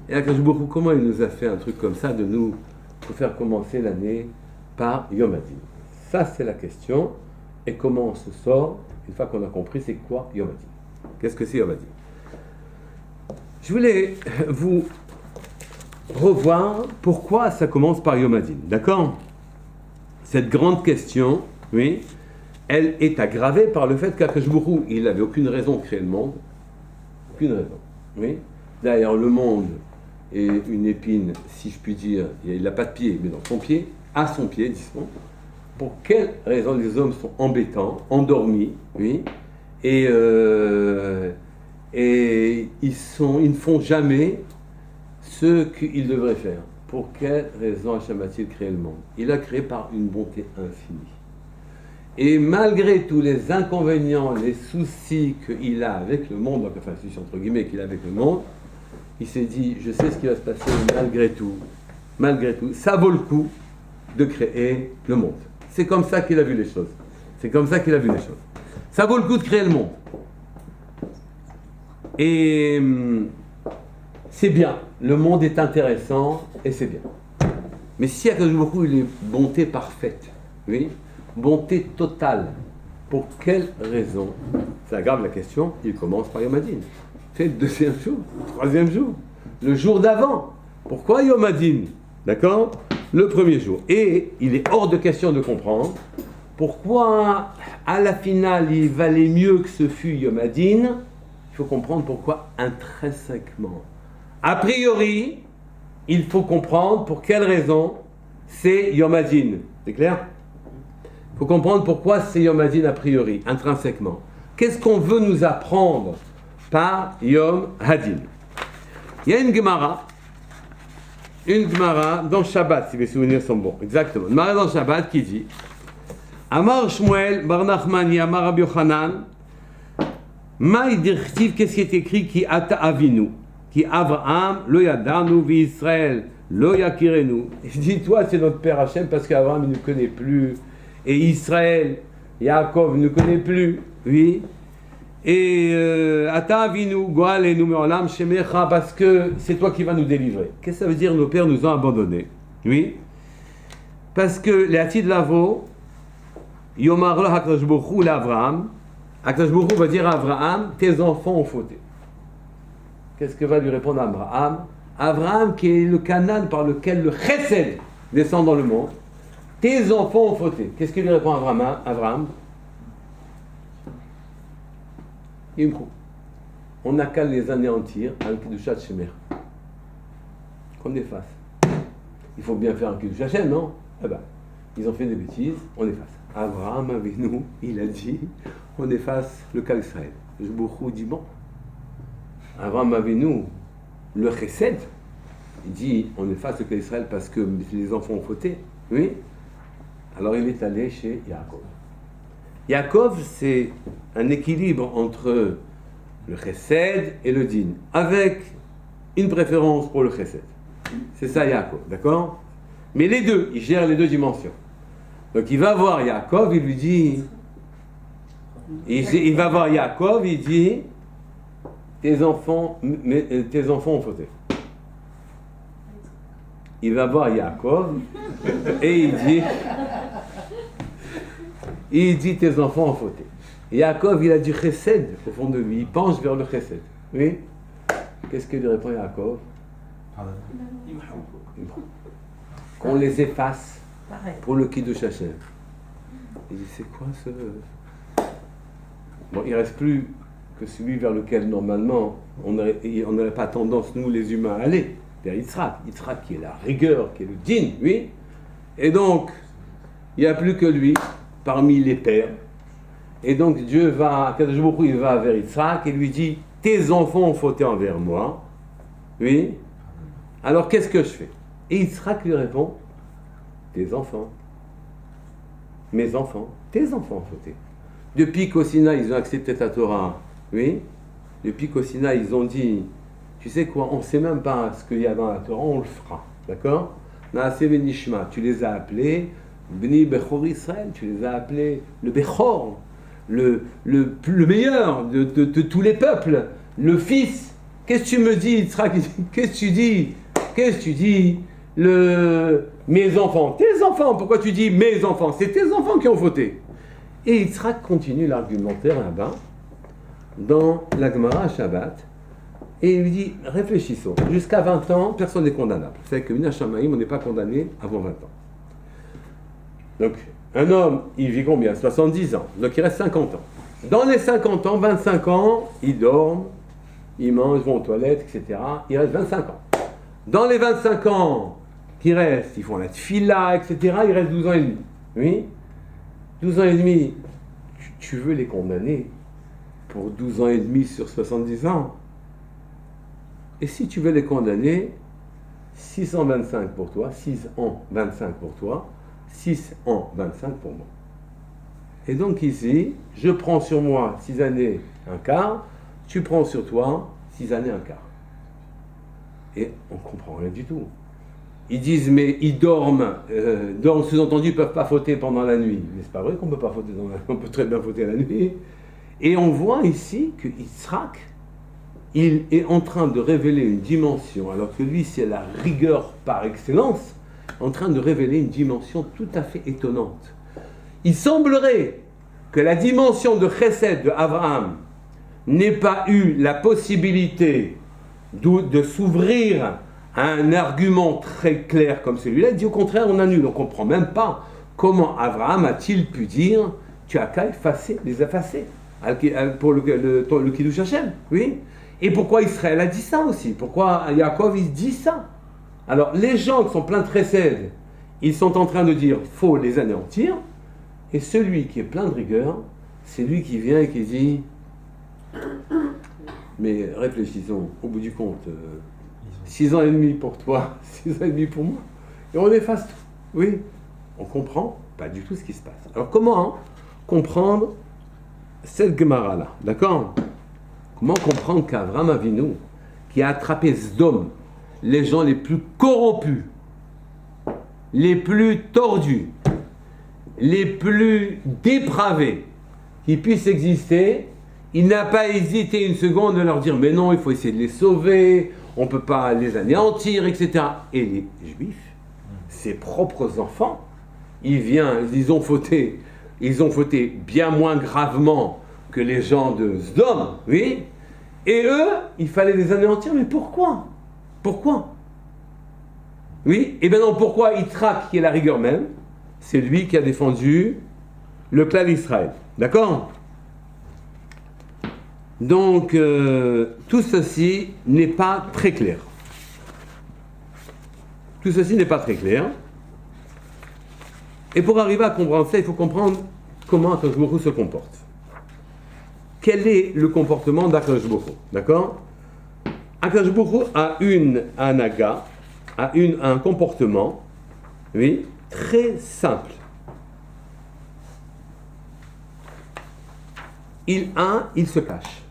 Et Akadosh Baruch Hu, comment il nous a fait un truc comme ça, de nous pour faire commencer l'année par Yom HaDin? Ça, c'est la question. Et comment on se sort, une fois qu'on a compris, c'est quoi Yom HaDin? Qu'est-ce que c'est Yom HaDin? Je voulais vous revoir pourquoi ça commence par Yom HaDin, d'accord? Cette grande question, oui, elle est aggravée par le fait qu'Akadosh Baruch Hu, il n'avait aucune raison de créer le monde. Aucune raison, oui. D'ailleurs, le monde est une épine, si je puis dire, il n'a pas de pied, mais dans son pied, à son pied, disons. Pour quelle raison les hommes sont embêtants, endormis, oui, et ils ne font jamais ce qu'ils devraient faire. Pour quelle raison Hachem a-t-il créé le monde? Il a créé par une bonté infinie. Et malgré tous les inconvénients, les soucis qu'il a avec le monde, enfin, soucis entre guillemets qu'il a avec le monde, il s'est dit, je sais ce qui va se passer malgré tout, ça vaut le coup de créer le monde. C'est comme ça qu'il a vu les choses. Ça vaut le coup de créer le monde. Et c'est bien. Le monde est intéressant et c'est bien. Mais si Akadosh Baruch Hu, il est bonté parfaite, oui, bonté totale, pour quelle raison? Ça aggrave la question. Il commence par Yom HaDin. C'est le deuxième jour, le troisième jour, le jour d'avant. Pourquoi Yom HaDin? D'accord? Le premier jour. Et il est hors de question de comprendre pourquoi, à la finale, il valait mieux que ce fût Yom HaDin. Il faut comprendre pourquoi intrinsèquement. A priori, il faut comprendre pour quelle raison c'est Yom HaDin. C'est clair? Il faut comprendre pourquoi c'est Yom HaDin a priori, intrinsèquement. Qu'est-ce qu'on veut nous apprendre par Yom HaDin? Il y a une Gemara dans Shabbat, si mes souvenirs sont bons, exactement. Une Gemara dans Shabbat qui dit Amar Shmuel bar Nachmani Amar Rabbi Yochanan Maï dirtiv, qu'est-ce qui est écrit? Qui ata avinu, qui Avraham lo yadanu vi Israël lo yakirenu. Il dit, toi c'est notre père Hachem parce qu'Avraham il ne connaît plus, et Israël, Yaakov ne connaît plus, oui. Et ata avinu goalenu me'olam shemecha, parce que c'est toi qui vas nous délivrer. Qu'est-ce que ça veut dire? Nos pères nous ont abandonnés, oui. Parce que les Atid Lavo Yomar lo Hakadosh Baruch Hu l'Avraham. Akadosh Baruch Hu va dire à Abraham, tes enfants ont fauté. Qu'est-ce que va lui répondre Abraham? Abraham qui est le Canaan par lequel le Chesed descend dans le monde. Tes enfants ont fauté. Qu'est-ce qu'il lui répond Abraham? Imkou. On n'a qu'à les anéantir avec Kedushat Shemer. Qu'on efface. Il faut bien faire un Kedushat Hashem, non? Eh ben, ils ont fait des bêtises, on efface. Abraham avec nous, il a dit, on efface le cas d'Israël. Baruch Hu dit bon. Abraham avait nous le chesed. Il dit on efface le cas d'Israël parce que les enfants ont fauté. Oui. Alors il est allé chez Yaakov. Yaakov, c'est un équilibre entre le chesed et le din, avec une préférence pour le chesed. C'est ça Yaakov, d'accord? Mais les deux, il gère les deux dimensions. Donc il va voir Yaakov, il lui dit, il va voir Yaakov, il dit, tes enfants ont fauté. Il va voir Yaakov et il dit tes enfants ont fauté. Yaakov, il a du chesed au fond de lui, il penche vers le chesed. Oui? Qu'est-ce que lui répond Yaakov? Qu'on les efface pour le Kiddush Hashem. Il dit c'est quoi ce... Bon, il ne reste plus que celui vers lequel normalement on n'aurait pas tendance, nous les humains, à aller, vers Yitzhak. Yitzhak qui est la rigueur, qui est le din, oui. Et donc, il n'y a plus que lui, parmi les pères. Et donc Dieu va, Kadosh Baruch Hu, il va vers Yitzhak et lui dit, tes enfants ont fauté envers moi, oui. Alors qu'est-ce que je fais? Et Yitzhak lui répond, tes enfants, mes enfants, tes enfants ont fauté. Depuis qu'au Sinaï, ils ont accepté ta Torah, oui. Depuis qu'au Sinaï, ils ont dit, tu sais quoi, on ne sait même pas ce qu'il y a dans la Torah, on le fera, d'accord? Naaseh Benishma, tu les as appelés, Bni Bechor Israël, tu les as appelés le Bechor, le meilleur de tous les peuples, le fils. Qu'est-ce que tu me dis, Yitzhak? Qu'est-ce que tu dis? Qu'est-ce que tu dis? Mes enfants. Tes enfants. Pourquoi tu dis mes enfants? C'est tes enfants qui ont fauté. Et Yitzhak continue l'argumentaire là-bas, dans la Gemara Shabbat, et il lui dit, réfléchissons. Jusqu'à 20 ans, personne n'est condamnable. C'est que Mina Shamaïm, on n'est pas condamné avant 20 ans. Donc, un homme, il vit combien? 70 ans. Donc, il reste 50 ans. Dans les 50 ans, 25 ans, ils dorment, ils mangent, vont aux toilettes, etc. Il reste 25 ans. Dans les 25 ans qui restent, ils font la tfila, etc. Il reste 12 ans et demi. Oui? 12 ans et demi. Tu veux les condamner pour 12 ans et demi sur 70 ans? Et si tu veux les condamner, 625 pour toi, 6 ans 25 pour toi, 6 ans 25 pour moi. Et donc ici, je prends sur moi 6 années, un quart, tu prends sur toi 6 années, un quart. Et on ne comprend rien du tout. Ils disent, mais ils dorment, sous-entendu, ils ne peuvent pas fauter pendant la nuit. Mais c'est pas vrai qu'on ne peut pas fauter dans la nuit, on peut très bien fauter la nuit. Et on voit ici que Yitzhak, il est en train de révéler une dimension, alors que lui, c'est la rigueur par excellence, en train de révéler une dimension tout à fait étonnante. Il semblerait que la dimension de Chesed de Abraham n'ait pas eu la possibilité de s'ouvrir à un argument très clair comme celui-là. Il dit au contraire, on annule. On ne comprend même pas comment Abraham a-t-il pu dire tu as qu'à les effacer pour le Kiddush Hashem. Oui. Et pourquoi Israël a dit ça aussi? Pourquoi Yaakov il dit ça? Alors les gens qui sont pleins de chesed, ils sont en train de dire faut les anéantir, et celui qui est plein de rigueur, c'est lui qui vient et qui dit mais réfléchissons, au bout du compte, 6 ans et demi pour toi, 6 ans et demi pour moi, et on efface tout. Oui, on comprend pas du tout ce qui se passe. Alors comment comprendre cette Gemara-là? D'accord? Comment comprendre qu'Avraham Avinu, qui a attrapé Sdom, les gens les plus corrompus, les plus tordus, les plus dépravés qui puissent exister, il n'a pas hésité une seconde de leur dire mais non, il faut essayer de les sauver, on ne peut pas les anéantir, etc. Et les Juifs, ses propres enfants, ils ont fauté bien moins gravement que les gens de Sdom, oui, et eux, il fallait les anéantir, mais pourquoi? Pourquoi? Oui, et bien non, pourquoi Yitzhak, qui est la rigueur même, c'est lui qui a défendu le clan d'Israël, d'accord? Donc, tout ceci n'est pas très clair. Tout ceci n'est pas très clair. Et pour arriver à comprendre ça, il faut comprendre comment Akadosh Baruch Hu se comporte. Quel est le comportement d'Akadosh Baruch Hu, d'accord? Akadosh Baruch Hu a une anaga, un comportement, oui, très simple. il se cache.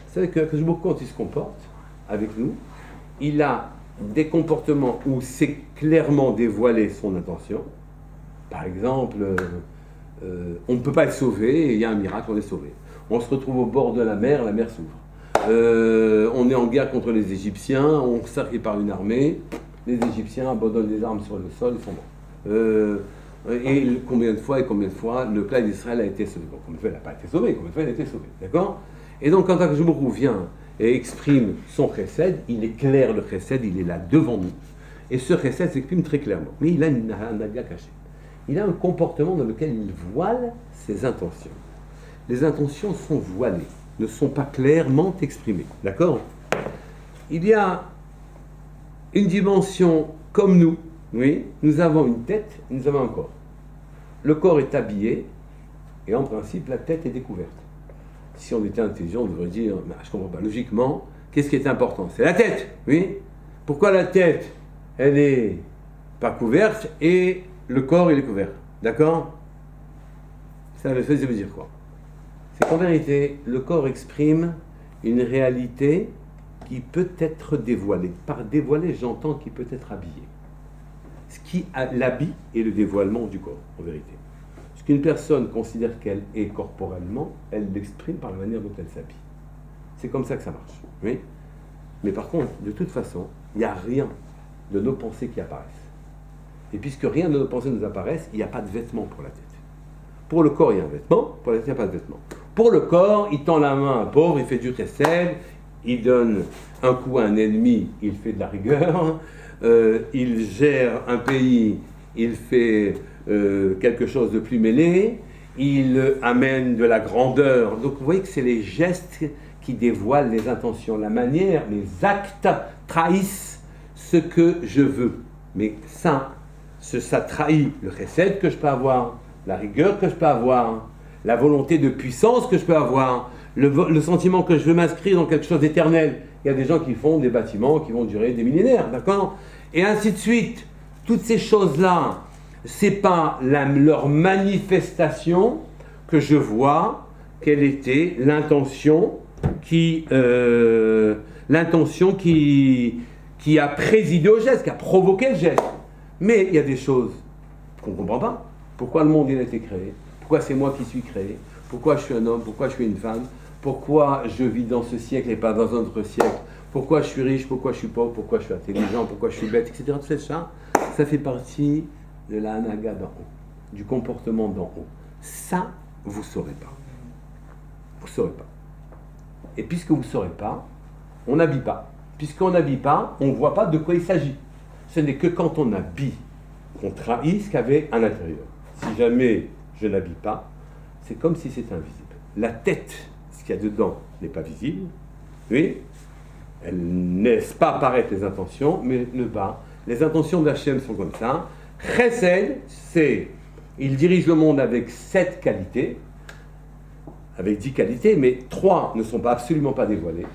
C'est que quand il se comporte avec nous, il a des comportements où c'est clairement dévoilé son intention. Par exemple, on ne peut pas être sauvé, et il y a un miracle, on est sauvé. On se retrouve au bord de la mer s'ouvre. On est en guerre contre les Égyptiens, on est cerqué par une armée, les Égyptiens abandonnent les armes sur le sol, ils sont morts. Et combien de fois le peuple d'Israël a été sauvé. Bon, combien de fois il n'a pas été sauvé, combien de fois il a été sauvé. D'accord? Et donc quand Akadosh Baruch Hu vient et exprime son chesed, il est clair le chesed, il est là devant nous. Et ce chesed s'exprime très clairement. Mais il a un naga caché. Il a un comportement dans lequel il voile ses intentions. Les intentions sont voilées, ne sont pas clairement exprimées. D'accord? Il y a une dimension comme nous. Oui, nous avons une tête, nous avons un corps. Le corps est habillé, et en principe, la tête est découverte. Si on était intelligent, on devrait dire, mais je ne comprends pas, logiquement, qu'est-ce qui est important? C'est la tête, oui. Pourquoi la tête, elle n'est pas couverte, et le corps, il est couvert? D'accord? Ça veut dire quoi? C'est qu'en vérité, le corps exprime une réalité qui peut être dévoilée. Par dévoilée, j'entends qui peut être habillée. Ce qui l'habille est le dévoilement du corps, en vérité. Ce qu'une personne considère qu'elle est corporellement, elle l'exprime par la manière dont elle s'habille. C'est comme ça que ça marche. Oui. Mais par contre, de toute façon, il n'y a rien de nos pensées qui apparaissent. Et puisque rien de nos pensées nous apparaissent, il n'y a pas de vêtement pour la tête. Pour le corps, il y a un vêtement, pour la tête, il n'y a pas de vêtement. Pour le corps, il tend la main à un pauvre, il fait du chesed, il donne un coup à un ennemi, il fait de la rigueur. Il gère un pays, il fait quelque chose de plus mêlé, il amène de la grandeur. Donc vous voyez que c'est les gestes qui dévoilent les intentions, la manière, les actes trahissent ce que je veux. Mais ça trahit le chesed que je peux avoir, la rigueur que je peux avoir, la volonté de puissance que je peux avoir, le sentiment que je veux m'inscrire dans quelque chose d'éternel. Il y a des gens qui font des bâtiments qui vont durer des millénaires, d'accord? Et ainsi de suite. Toutes ces choses-là, c'est pas leur manifestation que je vois, quelle était l'intention qui a présidé au geste, qui a provoqué le geste. Mais il y a des choses qu'on ne comprend pas. Pourquoi le monde il a été créé? Pourquoi c'est moi qui suis créé? Pourquoi je suis un homme? Pourquoi je suis une femme? Pourquoi je vis dans ce siècle et pas dans un autre siècle? Pourquoi je suis riche? Pourquoi je suis pauvre? Pourquoi je suis intelligent? Pourquoi je suis bête? Etc. Tout ça, ça fait partie de la hanaga d'en haut, du comportement d'en haut. Ça, vous ne saurez pas. Vous ne saurez pas. Et puisque vous ne saurez pas, on n'habille pas. Puisqu'on n'habille pas, on ne voit pas de quoi il s'agit. Ce n'est que quand on habille qu'on trahit ce qu'il y avait à l'intérieur. Si jamais je n'habille pas, c'est comme si c'était invisible. La tête, ce qu'il y a dedans, n'est pas visible. Oui, elle ne laisse pas apparaître les intentions, mais le bas, les intentions d'Hachem sont comme ça. Chesed, il dirige le monde avec 7 qualités, avec 10 qualités, mais 3 ne sont absolument pas dévoilées.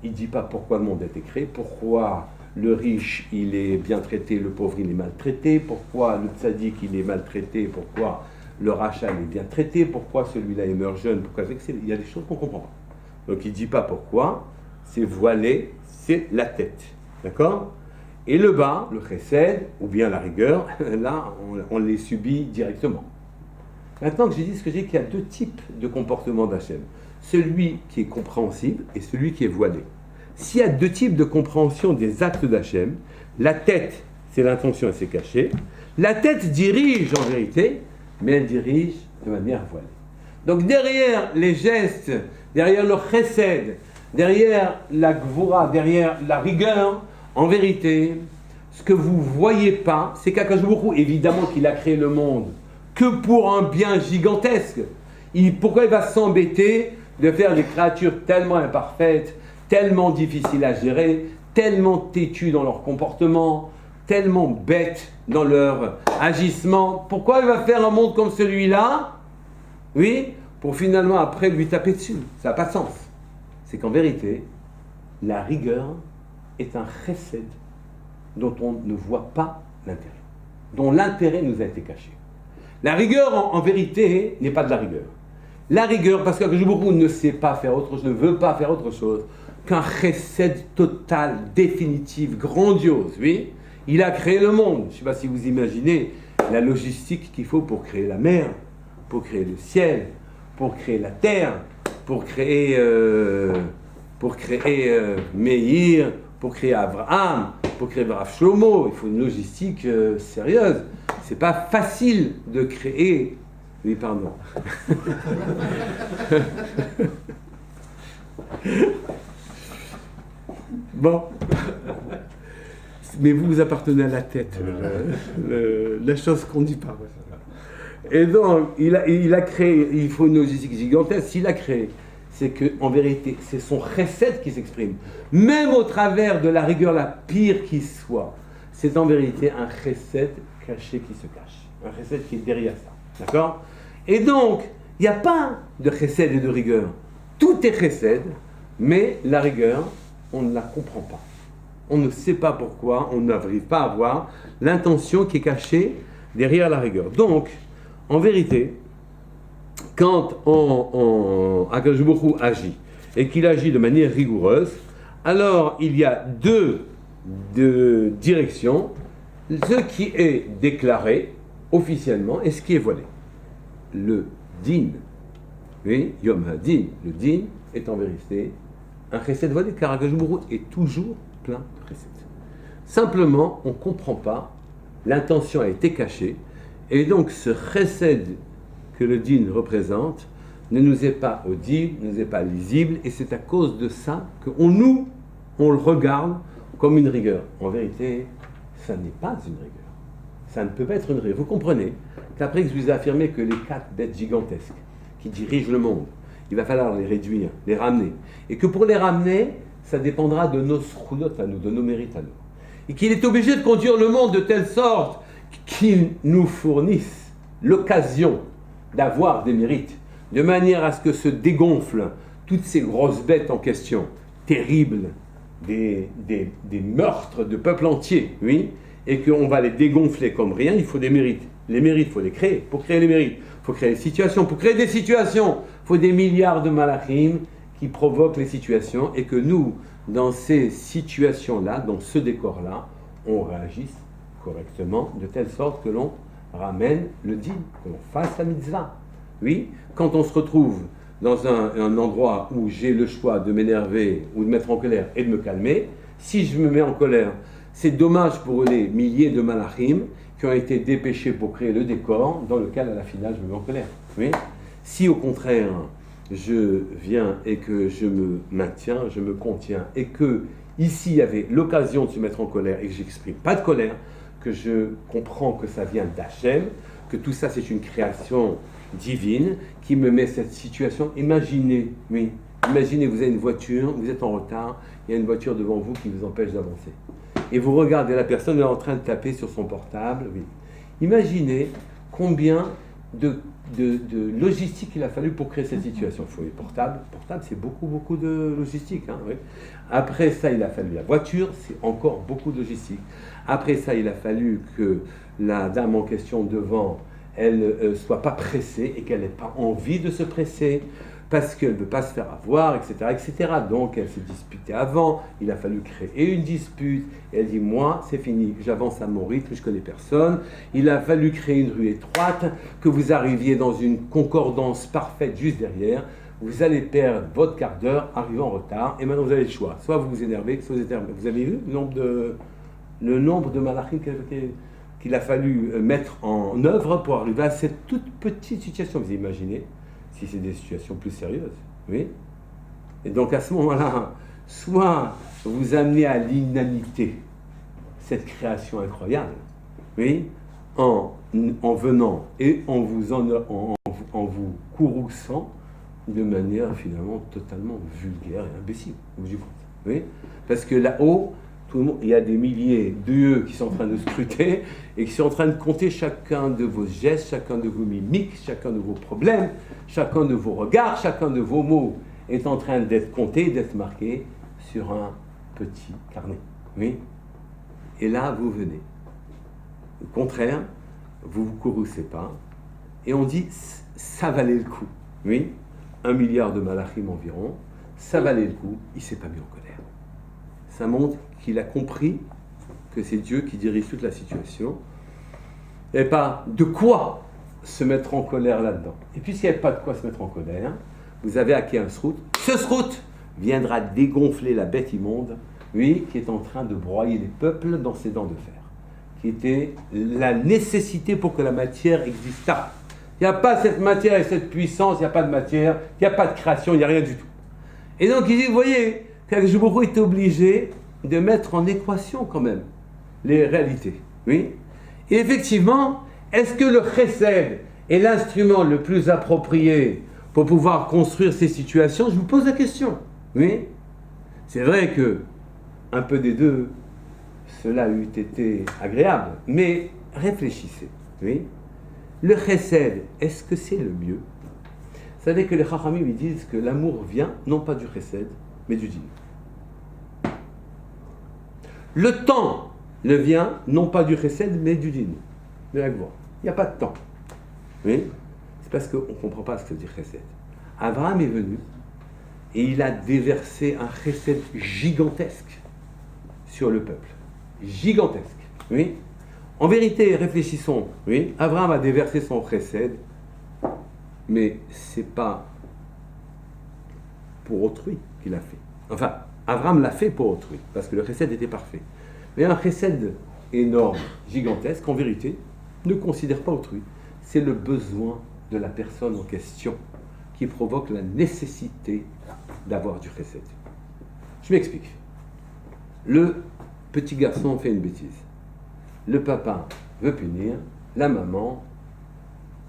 Il ne dit pas pourquoi le monde a été créé, pourquoi le riche il est bien traité, le pauvre il est maltraité, pourquoi le tzaddik il est maltraité, pourquoi le rachat il est bien traité, pourquoi celui-là il meurt jeune, pourquoi il y a des choses qu'on ne comprend pas. Donc il ne dit pas pourquoi, c'est voilé, c'est la tête. D'accord? Et le bas, le chesed, ou bien la rigueur, là on les subit directement. Maintenant que j'ai dit ce que j'ai dit, qu'il y a 2 types de comportements d'Hachem. Celui qui est compréhensible et celui qui est voilé. S'il y a 2 types de compréhension des actes d'Hachem, la tête, c'est l'intention et c'est caché. La tête dirige en vérité, mais elle dirige de manière voilée. Donc derrière les gestes, derrière le chesed, derrière la gvura, derrière la rigueur, en vérité, ce que vous ne voyez pas, c'est qu'Akadosh Baruch Hu, évidemment qu'il a créé le monde que pour un bien gigantesque. Pourquoi il va s'embêter de faire des créatures tellement imparfaites, tellement difficiles à gérer, tellement têtues dans leur comportement, tellement bêtes dans leur agissement? Pourquoi il va faire un monde comme celui-là? Oui, pour finalement après lui taper dessus. Ça n'a pas de sens. C'est qu'en vérité, la rigueur est un chesed dont on ne voit pas l'intérêt, dont l'intérêt nous a été caché. La rigueur, en vérité, n'est pas de la rigueur. La rigueur, parce que Baruch ne sait pas faire autre chose, ne veut pas faire autre chose qu'un chesed total, définitif, grandiose, oui. Il a créé le monde. Je ne sais pas si vous imaginez la logistique qu'il faut pour créer la mer, pour créer le ciel, pour créer la terre, pour créer Meir, pour créer Abraham, pour créer Rav Shlomo. Il faut une logistique sérieuse. C'est pas facile de créer. Oui, pardon. Bon. Mais vous appartenez à la tête, la chose qu'on ne dit pas. Et donc, il a créé, il faut une logistique gigantesque. S'il a créé, c'est qu'en vérité, c'est son chesed qui s'exprime. Même au travers de la rigueur la pire qui soit, c'est en vérité un chesed caché qui se cache. Un chesed qui est derrière ça. D'accord ? Et donc, il n'y a pas de chesed et de rigueur. Tout est chesed, mais la rigueur, on ne la comprend pas. On ne sait pas pourquoi, on n'arrive pas à voir l'intention qui est cachée derrière la rigueur. Donc, en vérité, quand Akadosh Baruch Hu agit, et qu'il agit de manière rigoureuse, alors il y a deux directions, ce qui est déclaré officiellement et ce qui est voilé. Le din, oui, Yom HaDin, le din est en vérité un chesed voilé, car Akadosh Baruch Hu est toujours plein de chesed. Simplement, on ne comprend pas, l'intention a été cachée, et donc ce chesed que le din représente ne nous est pas audible, ne nous est pas lisible, et c'est à cause de ça qu'on le regarde comme une rigueur. En vérité, ça n'est pas une rigueur. Ça ne peut pas être une rigueur. Vous comprenez qu'après que je vous ai affirmé que les 4 bêtes gigantesques qui dirigent le monde, il va falloir les réduire, les ramener, et que pour les ramener, ça dépendra de nos schulot à nous, de nos mérites à nous. Et qu'il est obligé de conduire le monde de telle sorte qu'il nous fournisse l'occasion d'avoir des mérites, de manière à ce que se dégonflent toutes ces grosses bêtes en question, terribles, des meurtres de peuples entiers, oui, et qu'on va les dégonfler comme rien. Il faut des mérites. Les mérites, il faut les créer. Pour créer les mérites, il faut créer des situations. Pour créer des situations, il faut des milliards de malachim qui provoquent les situations, et que nous, dans ces situations-là, dans ce décor-là, on réagisse correctement, de telle sorte que l'on ramène le din, que l'on fasse la mitzvah. Oui, quand on se retrouve dans un endroit où j'ai le choix de m'énerver ou de mettre en colère et de me calmer, si je me mets en colère, c'est dommage pour les milliers de malachim qui ont été dépêchés pour créer le décor dans lequel, à la finale, je me mets en colère. Oui. Si au contraire, je viens et que je me maintiens, je me contiens, et que ici il y avait l'occasion de se mettre en colère et que j'exprime pas de colère, que je comprends que ça vient d'Hachem, que tout ça c'est une création divine qui me met cette situation. Imaginez, oui, imaginez, vous avez une voiture, vous êtes en retard, il y a une voiture devant vous qui vous empêche d'avancer. Et vous regardez la personne, elle est en train de taper sur son portable, oui. Imaginez combien de logistique il a fallu pour créer cette situation. Il faut les portables, c'est beaucoup de logistique. Hein, oui. Après ça, il a fallu la voiture, c'est encore beaucoup de logistique. Après ça, il a fallu que la dame en question devant, elle soit pas pressée et qu'elle n'ait pas envie de se presser parce qu'elle ne veut pas se faire avoir, etc., etc. Donc, elle s'est disputée avant, il a fallu créer une dispute, et elle dit, moi, c'est fini, j'avance à mon rythme, je connais personne. Il a fallu créer une rue étroite, que vous arriviez dans une concordance parfaite juste derrière, vous allez perdre votre quart d'heure, arriver en retard, et maintenant vous avez le choix. Soit vous vous énervez, soit vous êtes énervé. Vous avez vu le nombre de malachim qu'il a fallu mettre en œuvre pour arriver à cette toute petite situation. Vous imaginez si c'est des situations plus sérieuses, oui. Et donc à ce moment-là, soit vous amenez à l'inanité cette création incroyable, oui, en venant et en vous courrouçant de manière finalement totalement vulgaire et imbécile, oui, parce que là-haut, il y a des milliers d'yeux qui sont en train de scruter et qui sont en train de compter chacun de vos gestes, chacun de vos mimiques, chacun de vos problèmes, chacun de vos regards, chacun de vos mots est en train d'être compté, d'être marqué sur un petit carnet. Oui. Et là, vous venez. Au contraire, vous ne vous courroucez pas et on dit ça valait le coup. Oui. 1 milliard de malachim environ, ça valait le coup, il ne s'est pas mis en colère. Ça montre qu'il a compris que c'est Dieu qui dirige toute la situation, et pas de quoi se mettre en colère là-dedans. Et puisqu'il n'y avait pas de quoi se mettre en colère, vous avez acquis un srout. Ce srout viendra dégonfler la bête immonde, lui qui est en train de broyer les peuples dans ses dents de fer, qui était la nécessité pour que la matière existât. Il n'y a pas cette matière et cette puissance, il n'y a pas de matière, il n'y a pas de création, il n'y a rien du tout. Et donc il dit, vous voyez, qu'Akadosh Baruch Hu est obligé de mettre en équation quand même les réalités. Oui. Et effectivement, est-ce que le chesed est l'instrument le plus approprié pour pouvoir construire ces situations? Je vous pose la question. Oui. C'est vrai que un peu des deux, cela eût été agréable, mais réfléchissez. Oui. Le chesed, est-ce que c'est le mieux? Vous savez que les chachamim ils disent que l'amour vient non pas du chesed, mais du din. Le temps ne vient non pas du chesed, mais du din. De la gvora. Il n'y a pas de temps. Oui. C'est parce qu'on ne comprend pas ce que ça veut dire chesed. Abraham est venu et il a déversé un chesed gigantesque sur le peuple. Gigantesque. Oui. En vérité, réfléchissons. Oui. Abraham a déversé son chesed, mais c'est pas pour autrui qu'il a fait. Enfin, Abraham l'a fait pour autrui, parce que le chesed était parfait. Mais un chesed énorme, gigantesque, en vérité, ne considère pas autrui. C'est le besoin de la personne en question qui provoque la nécessité d'avoir du chesed. Je m'explique. Le petit garçon fait une bêtise. Le papa veut punir, la maman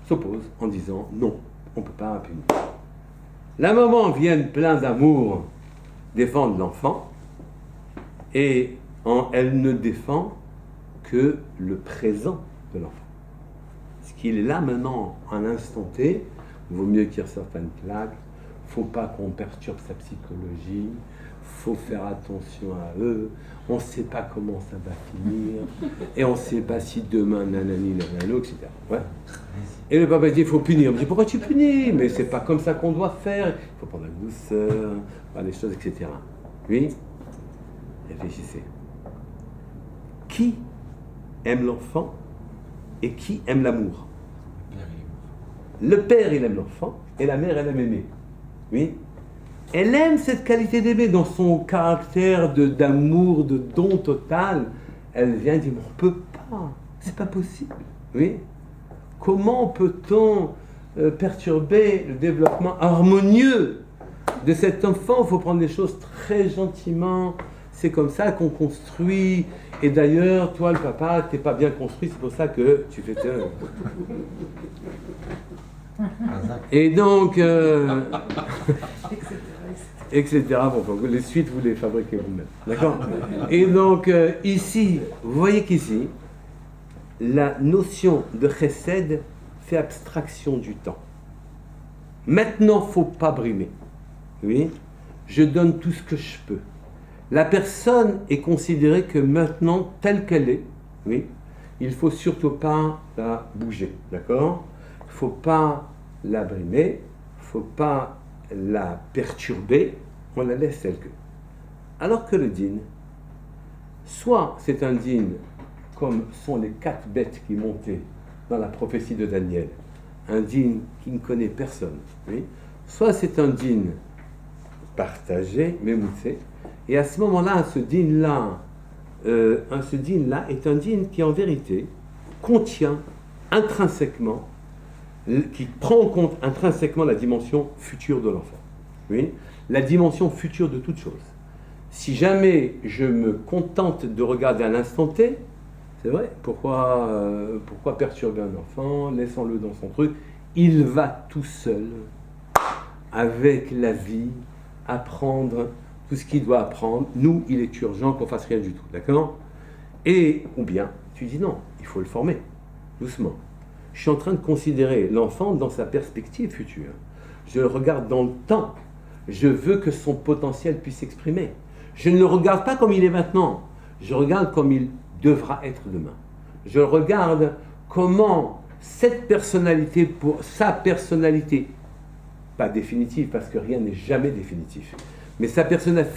s'oppose en disant non, on ne peut pas punir. La maman vient plein d'amour défendre l'enfant et elle ne défend que le présent de l'enfant. Ce qu'il est là maintenant, à l'instant T, il vaut mieux qu'il ressorte une claque, il ne faut pas qu'on perturbe sa psychologie, il faut faire attention à eux, on ne sait pas comment ça va finir, et on ne sait pas si demain, nanani, nanano, etc. Ouais. Et le papa dit, il faut punir. Il me dit, pourquoi tu punis? Mais c'est pas comme ça qu'on doit faire, il faut prendre la douceur, faire des choses, etc. Oui, réfléchissez. Qui aime l'enfant et qui aime l'amour? Le père, il aime l'enfant, et la mère, elle aime aimer. Oui. Elle aime cette qualité d'aimer dans son caractère d'amour, de don total. Elle vient dire, mais on ne peut pas, c'est pas possible. Oui. Comment peut-on perturber le développement harmonieux de cet enfant? Il faut prendre les choses très gentiment. C'est comme ça qu'on construit. Et d'ailleurs, toi, le papa, tu n'es pas bien construit, c'est pour ça que tu fais ça. Et donc, etc. Bon, les suites, vous les fabriquez vous-même. D'accord? Et donc, ici, vous voyez qu'ici, la notion de chesed fait abstraction du temps. Maintenant, il ne faut pas brimer. Oui? Je donne tout ce que je peux. La personne est considérée que maintenant, telle qu'elle est, oui, il ne faut surtout pas la bouger. D'accord? Il ne faut pas la brimer, il ne faut pas la perturber, on la laisse telle que. Alors que le din, soit c'est un din comme sont les 4 bêtes qui montaient dans la prophétie de Daniel, un din qui ne connaît personne, oui, soit c'est un din partagé, mémoussé, et à ce moment-là, ce din-là est un din qui en vérité contient intrinsèquement, qui prend en compte intrinsèquement la dimension future de l'enfant. Oui, la dimension future de toute chose. Si jamais je me contente de regarder à l'instant T, c'est vrai, pourquoi perturber un enfant, laissons-le dans son truc, il va tout seul, avec la vie, apprendre tout ce qu'il doit apprendre. Nous, il est urgent qu'on fasse rien du tout, d'accord? Et, ou bien, tu dis non, il faut le former, doucement. Je suis en train de considérer l'enfant dans sa perspective future. Je le regarde dans le temps. Je veux que son potentiel puisse s'exprimer. Je ne le regarde pas comme il est maintenant. Je regarde comme il devra être demain. Je regarde comment cette personnalité, pour sa personnalité pas définitive, parce que rien n'est jamais définitif. Mais sa personnalité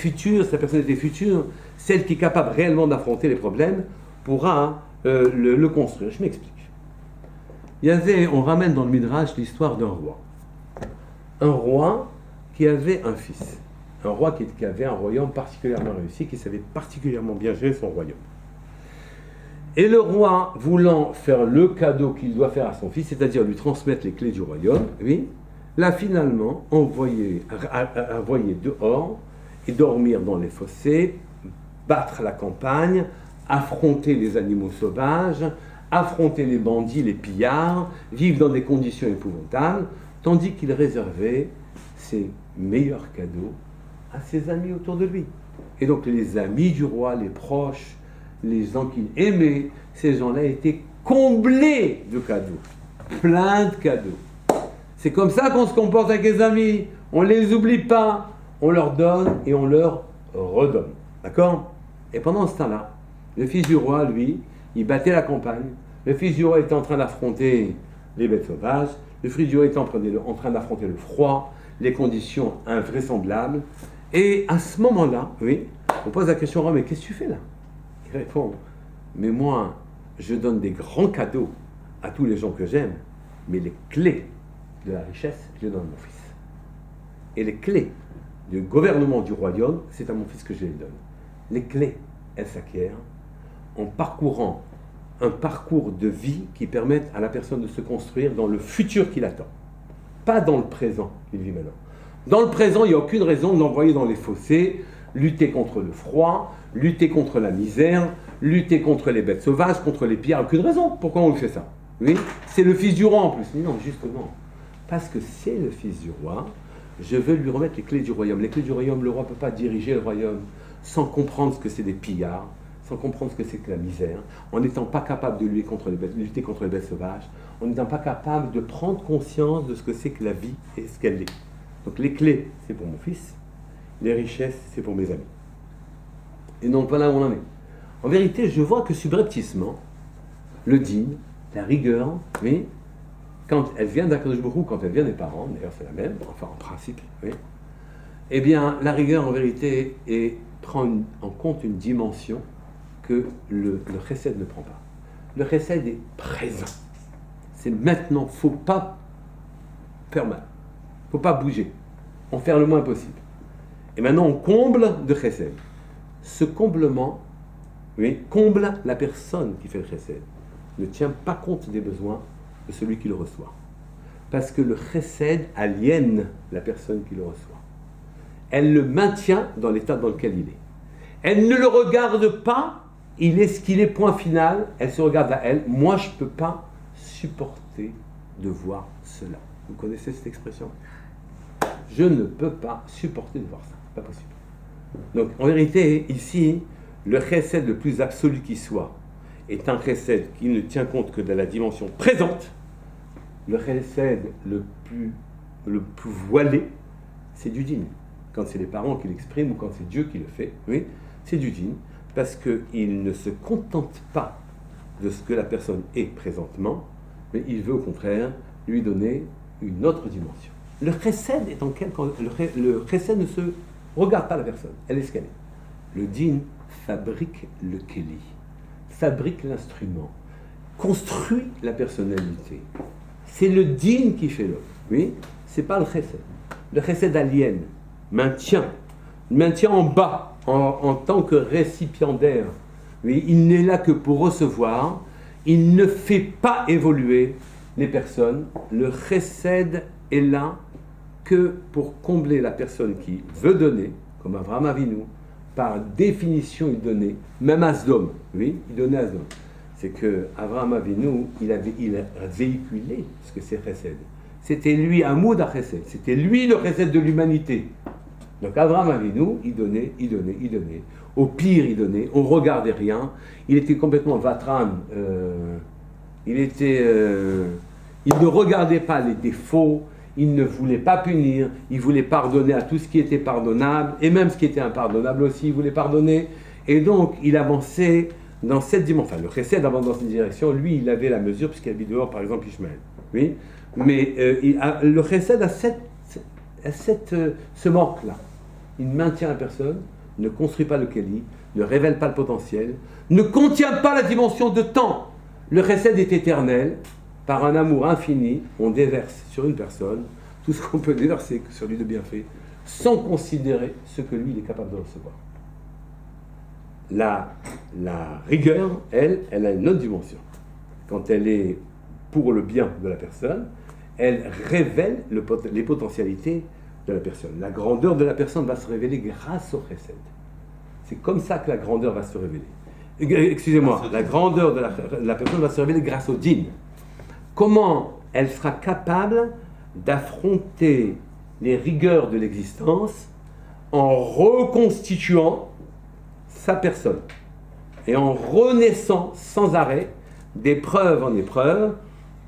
future, celle qui est capable réellement d'affronter les problèmes, pourra le construire. Je m'explique. On ramène dans le Midrash l'histoire d'un roi. Un roi qui avait un fils. Un roi qui avait un royaume particulièrement réussi, qui savait particulièrement bien gérer son royaume. Et le roi, voulant faire le cadeau qu'il doit faire à son fils, c'est-à-dire lui transmettre les clés du royaume, oui, l'a finalement envoyé dehors et dormir dans les fossés, battre la campagne, affronter les animaux sauvages, affronter les bandits, les pillards, vivre dans des conditions épouvantables, tandis qu'il réservait ses meilleurs cadeaux à ses amis autour de lui. Et donc les amis du roi, les proches, les gens qu'il aimait, ces gens-là étaient comblés de cadeaux, plein de cadeaux. C'est comme ça qu'on se comporte avec les amis. On ne les oublie pas, on leur donne et on leur redonne. D'accord? Et pendant ce temps-là, le fils du roi, lui, il battait la campagne. Le fils du roi était en train d'affronter les bêtes sauvages. Le fils du roi était en train d'affronter le froid, les conditions invraisemblables. Et à ce moment-là, oui, on pose la question au roi, mais qu'est-ce que tu fais là? Il répond, mais moi, je donne des grands cadeaux à tous les gens que j'aime, mais les clés de la richesse, je les donne à mon fils. Et les clés du gouvernement du royaume, c'est à mon fils que je les donne. Les clés, elles s'acquièrent en parcourant un parcours de vie qui permette à la personne de se construire dans le futur qui l'attend. Pas dans le présent qu'il vit maintenant. Dans le présent, il n'y a aucune raison de l'envoyer dans les fossés, lutter contre le froid, lutter contre la misère, lutter contre les bêtes sauvages, contre les pillards. Aucune raison. Pourquoi on lui fait ça? Oui, c'est le fils du roi en plus. Mais non, justement, parce que c'est le fils du roi, je veux lui remettre les clés du royaume. Les clés du royaume, le roi ne peut pas diriger le royaume sans comprendre ce que c'est des pillards, sans comprendre ce que c'est que la misère, en n'étant pas capable de lutter contre les bêtes sauvages, en n'étant pas capable de prendre conscience de ce que c'est que la vie et ce qu'elle est. Donc les clés, c'est pour mon fils, les richesses, c'est pour mes amis. Et non pas là où on en est. En vérité, je vois que subrepticement, le dîn, la rigueur, oui, quand elle vient d'Akadosh Baruch Hu, quand elle vient des parents, d'ailleurs c'est la même, enfin en principe, oui, eh bien la rigueur en vérité prend en compte une dimension que le chesed ne prend pas. Le chesed est présent. C'est maintenant, il ne faut pas faire mal, il ne faut pas bouger, en faire le moins possible. Et maintenant on comble de chesed. Ce comblement, oui, comble la personne qui fait le chesed, ne tient pas compte des besoins de celui qui le reçoit. Parce que le chesed aliène la personne qui le reçoit. Elle le maintient dans l'état dans lequel il est. Elle ne le regarde pas, il est ce qu'il est, point final, elle se regarde à elle. Moi, je ne peux pas supporter de voir cela. Vous connaissez cette expression? Je ne peux pas supporter de voir ça. Pas possible. Donc, en vérité, ici, le chesed le plus absolu qui soit est un chesed qui ne tient compte que de la dimension présente. Le chesed le plus voilé, c'est du dîn. Quand c'est les parents qui l'expriment ou quand c'est Dieu qui le fait, oui, c'est du dîn, parce qu'il ne se contente pas de ce que la personne est présentement, mais il veut au contraire lui donner une autre dimension. Le chesed est en le chesed ne se regarde pas la personne, elle est ce qu'elle est. Le dîn fabrique le kéli, fabrique l'instrument, construit la personnalité. C'est le dîn qui fait l'homme, oui, c'est pas le chesed. Le chesed aliène, maintient en bas, en tant que récipiendaire. Oui, il n'est là que pour recevoir, il ne fait pas évoluer les personnes. Le chesed est là que pour combler la personne qui veut donner, comme Avraham Avinu, par définition il donnait, même à Sdom, oui, il donnait à Sdom. C'est que Avraham Avinu, il a véhiculé ce que c'est chesed. C'était lui, Amoud à chesed, c'était lui le chesed de l'humanité. Donc Avraham Avinu, il donnait. Au pire, il donnait, on ne regardait rien. Il était complètement vatran. Il ne regardait pas les défauts, il ne voulait pas punir, il voulait pardonner à tout ce qui était pardonnable, et même ce qui était impardonnable aussi, il voulait pardonner. Et donc, il avançait dans cette dimension. Enfin, le chesed avance dans cette direction. Lui, il avait la mesure, puisqu'il habite dehors, par exemple, Ishmaël. Oui, mais le chesed a ce manque-là. Il maintient la personne, ne construit pas le Kéli, ne révèle pas le potentiel, ne contient pas la dimension de temps. Le chesed est éternel, par un amour infini, on déverse sur une personne tout ce qu'on peut déverser sur lui de bienfait, sans considérer ce que lui il est capable de recevoir. La rigueur, elle a une autre dimension. Quand elle est pour le bien de la personne, elle révèle les potentialités de la personne. La grandeur de la personne va se révéler grâce au chesed. C'est comme ça que la grandeur va se révéler. Excusez-moi, la grandeur de la personne va se révéler grâce au din. Comment elle sera capable d'affronter les rigueurs de l'existence en reconstituant sa personne et en renaissant sans arrêt d'épreuve en épreuve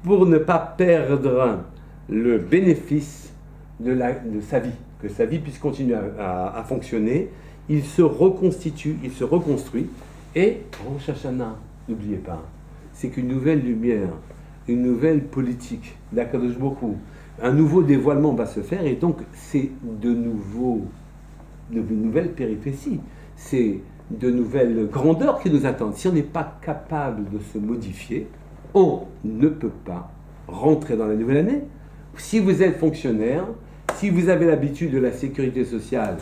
pour ne pas perdre le bénéfice de sa vie, que sa vie puisse continuer à fonctionner. Il se reconstitue, il se reconstruit. Et Rosh Hashanah, n'oubliez pas, c'est qu'une nouvelle lumière, une nouvelle politique d'Akadosh Baruch Hu, un nouveau dévoilement va se faire, et donc c'est de nouvelles péripéties, c'est de nouvelles grandeurs qui nous attendent. Si on n'est pas capable de se modifier, on ne peut pas rentrer dans la nouvelle année. Si vous êtes fonctionnaire, si vous avez l'habitude de la sécurité sociale,